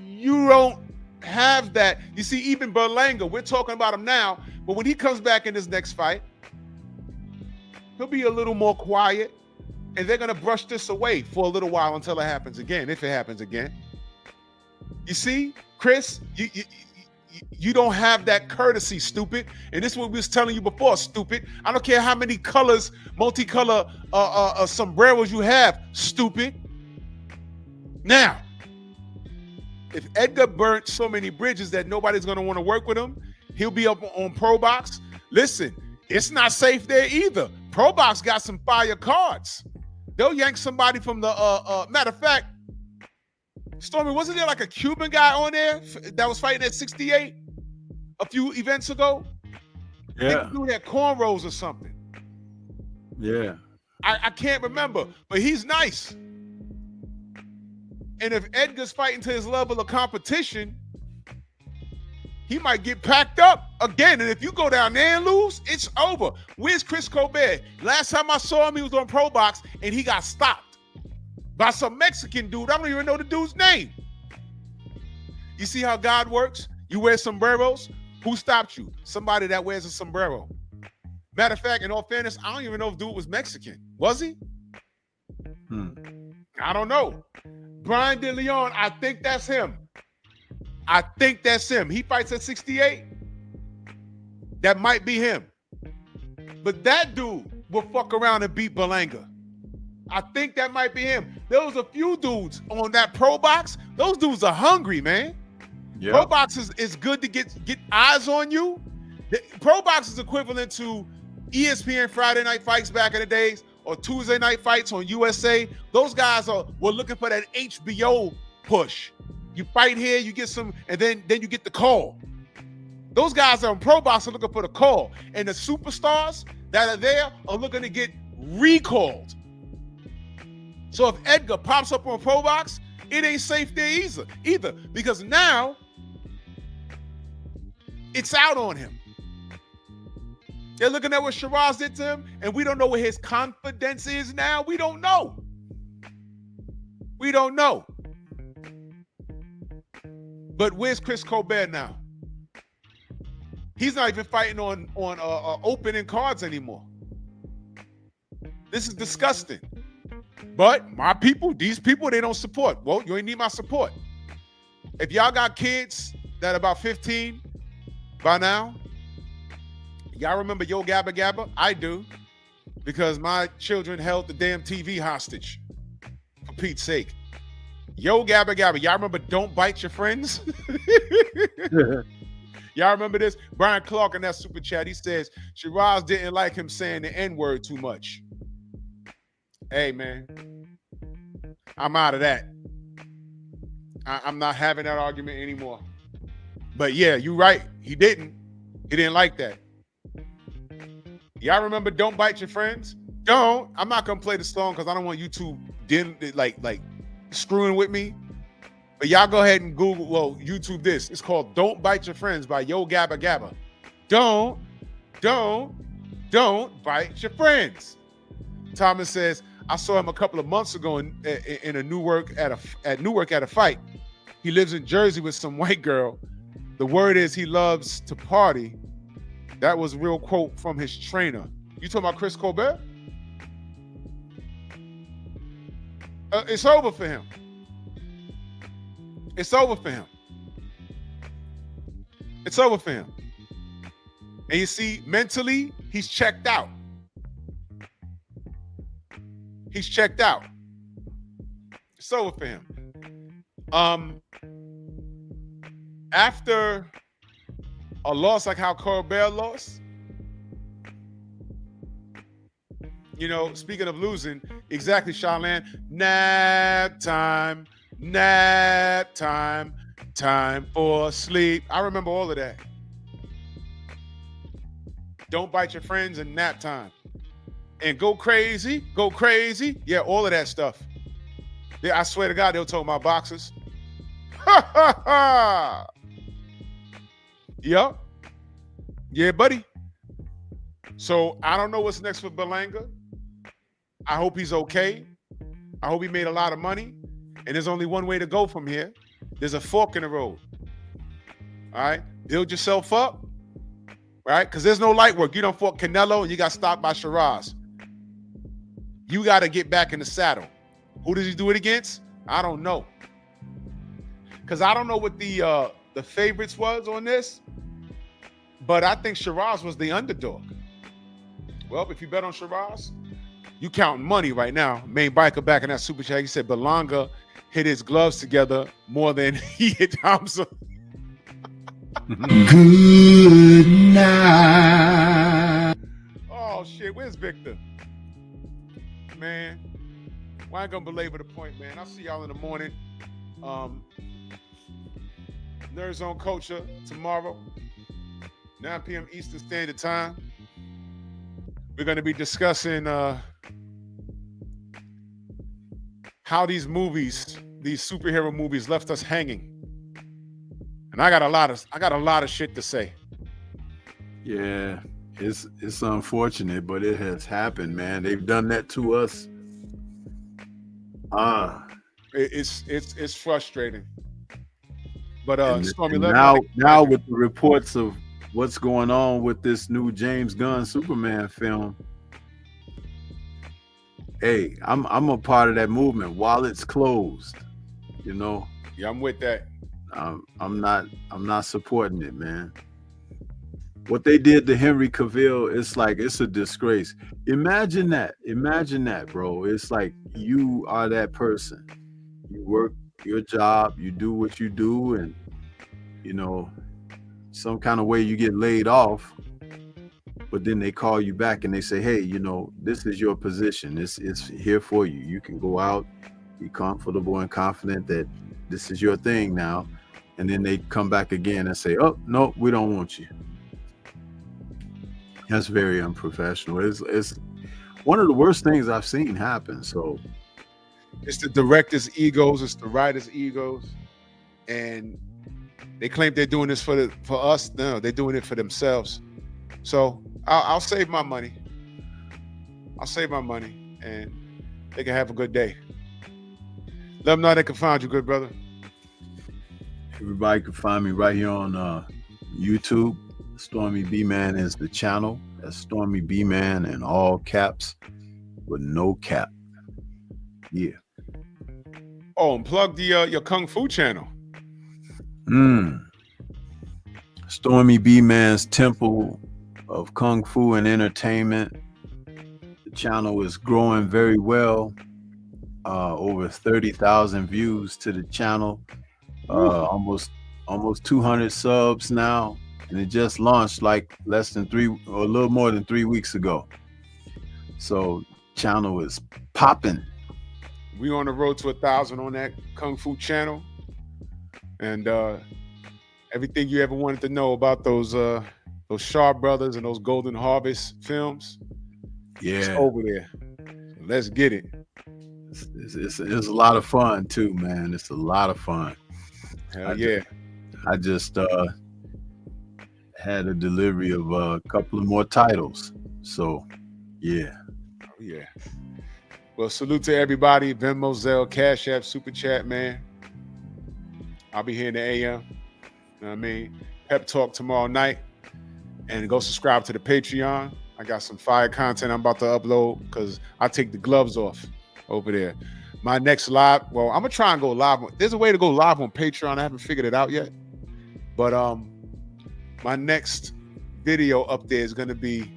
you don't have that. You see, even Berlanga, we're talking about him now, but when he comes back in his next fight, he'll be a little more quiet, and they're going to brush this away for a little while until it happens again, if it happens again. You see, Chris, you don't have that courtesy, stupid. And this is what we was telling you before, stupid. I don't care how many colors, multicolor sombreros you have, stupid. Now, if Edgar burnt so many bridges that nobody's going to want to work with him, he'll be up on Pro Box. Listen, it's not safe there either. Pro Box got some fire cards. They'll yank somebody from the, matter of fact, Stormy, wasn't there like a Cuban guy on there that was fighting at 68 a few events ago? Yeah. They do that cornrows or something. Yeah. I can't remember, but he's nice. And if Edgar's fighting to his level of competition, he might get packed up again. And if you go down there and lose, it's over. Where's Chris Colbert? Last time I saw him, he was on Pro Box, and he got stopped by some Mexican dude. I don't even know the dude's name. You see how God works? You wear sombreros. Who stopped you? Somebody that wears a sombrero. Matter of fact, in all fairness, I don't even know if dude was Mexican. Was he? I don't know. Brian De Leon, I think that's him. I think that's him. He fights at 68. That might be him. But that dude will fuck around and beat Berlanga. I think that might be him. There was a few dudes on that pro box. Those dudes are hungry, man. Yep. Pro box is good to get eyes on you. Pro box is equivalent to ESPN Friday night fights back in the days, or Tuesday night fights on USA. Those guys were looking for that HBO push. You fight here, you get some, and then you get the call. Those guys on pro box are looking for the call, and the superstars that are there are looking to get recalled. So if Edgar pops up on pro box, it ain't safe there either, because now it's out on him. They're looking at what Sheeraz did to him, and we don't know what his confidence is now. We don't know. We don't know. But where's Chris Colbert now? He's not even fighting on opening cards anymore. This is disgusting. But my people, these people, they don't support. Well, you ain't need my support. If y'all got kids that are about 15 by now, y'all remember Yo Gabba Gabba? I do, because my children held the damn TV hostage, for Pete's sake. Yo Gabba Gabba, y'all remember Don't Bite Your Friends? Y'all remember this? Brian Clark in that super chat, he says, Sheeraz didn't like him saying the N-word too much. Hey, man, I'm out of that. I'm not having that argument anymore. But yeah, you're right. He didn't like that. Y'all remember Don't Bite Your Friends? Don't. I'm not gonna play the song because I don't want YouTube like screwing with me. But y'all go ahead and YouTube this. It's called Don't Bite Your Friends by Yo Gabba Gabba. Don't bite your friends. Thomas says, I saw him a couple of months ago in a Newark at a fight. He lives in Jersey with some white girl. The word is he loves to party. That was a real quote from his trainer. You talking about Chris Colbert? It's over for him. It's over for him. It's over for him. And you see, mentally, he's checked out. He's checked out. It's over for him. After a loss like how Colbert lost, you know, speaking of losing, exactly, Charlene, nap time, time for sleep. I remember all of that. Don't bite your friends and nap time. And go crazy. Yeah, all of that stuff. Yeah, I swear to God, they'll talk about boxers. Ha ha ha. Yep. Yeah, buddy. So I don't know what's next for Berlanga. I hope he's okay. I hope he made a lot of money. And there's only one way to go from here. There's a fork in the road. All right? Build yourself up. Right? Because there's no light work. You don't fought Canelo and you got stopped by Sheeraz. You got to get back in the saddle. Who does he do it against? I don't know. Because I don't know what the favorites was on this. But I think Sheeraz was the underdog. Well, if you bet on Sheeraz, you counting money right now. Main biker back in that super chat. He said Berlanga hit his gloves together more than he hit Thompson. Good night. Oh shit, where's Victor? Man, well, I ain't gonna belabor the point, man. I'll see y'all in the morning. Nerd Zone Culture tomorrow, 9 p.m. Eastern Standard Time. We're gonna be discussing how these movies, these superhero movies, left us hanging. And I got a lot of shit to say. Yeah, it's unfortunate, but it has happened, man. They've done that to us. It's frustrating. And, Stormy, and let me know now with the reports of what's going on with this new James Gunn Superman film, hey, I'm a part of that movement while it's closed. You know, Yeah, I'm with that. I'm not supporting it, man. What they did to Henry Cavill, it's a disgrace. Imagine that, bro. It's like you are that person. You work your job, you do what you do, and you know, some kind of way you get laid off, but then they call you back and they say, hey, you know, this is your position. It's here for you. You can go out, be comfortable and confident that this is your thing now. And then they come back again and say, oh, no, we don't want you. That's very unprofessional. It's one of the worst things I've seen happen. So it's the director's egos, it's the writer's egos, and they claim they're doing this for us. No, they're doing it for themselves. So I'll save my money. I'll save my money, and they can have a good day. Let them know they can find you, good brother. Everybody can find me right here on YouTube. Stormy B-Man is the channel. That's Stormy B-Man in all caps with no cap. Yeah. Oh, and plug the your Kung Fu channel. Stormy B-Man's Temple of Kung Fu and Entertainment. The channel is growing very well. Over 30,000 views to the channel. Almost 200 subs now. And it just launched like a little more than 3 weeks ago. So channel is popping. We on the road to 1,000 on that Kung Fu channel. And everything you ever wanted to know about those Shaw Brothers and those Golden Harvest films, it's over there. Let's get it. It's a lot of fun too, man. It's a lot of fun. Hell yeah. I just had a delivery of a couple of more titles. So, yeah. Oh, yeah. Well, salute to everybody. Venmo, Zelle, Cash App, Super Chat, man. I'll be here in the AM. You know what I mean? Pep Talk tomorrow night. And go subscribe to the Patreon. I got some fire content I'm about to upload because I take the gloves off over there. My next live, well, I'm going to try and go live. There's a way to go live on Patreon. I haven't figured it out yet. But my next video up there is going to be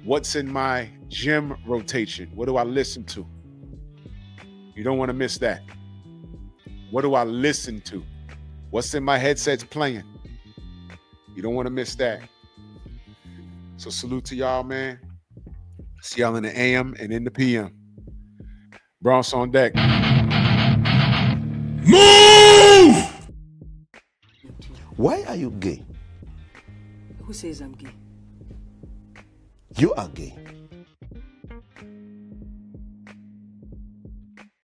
what's in my gym rotation. What do I listen to? You don't want to miss that. What do I listen to? What's in my headsets playing? You don't want to miss that. So salute to y'all, man. See y'all in the AM and in the PM. Bronx on deck. Move! Why are you gay? Who says I'm gay? You are gay.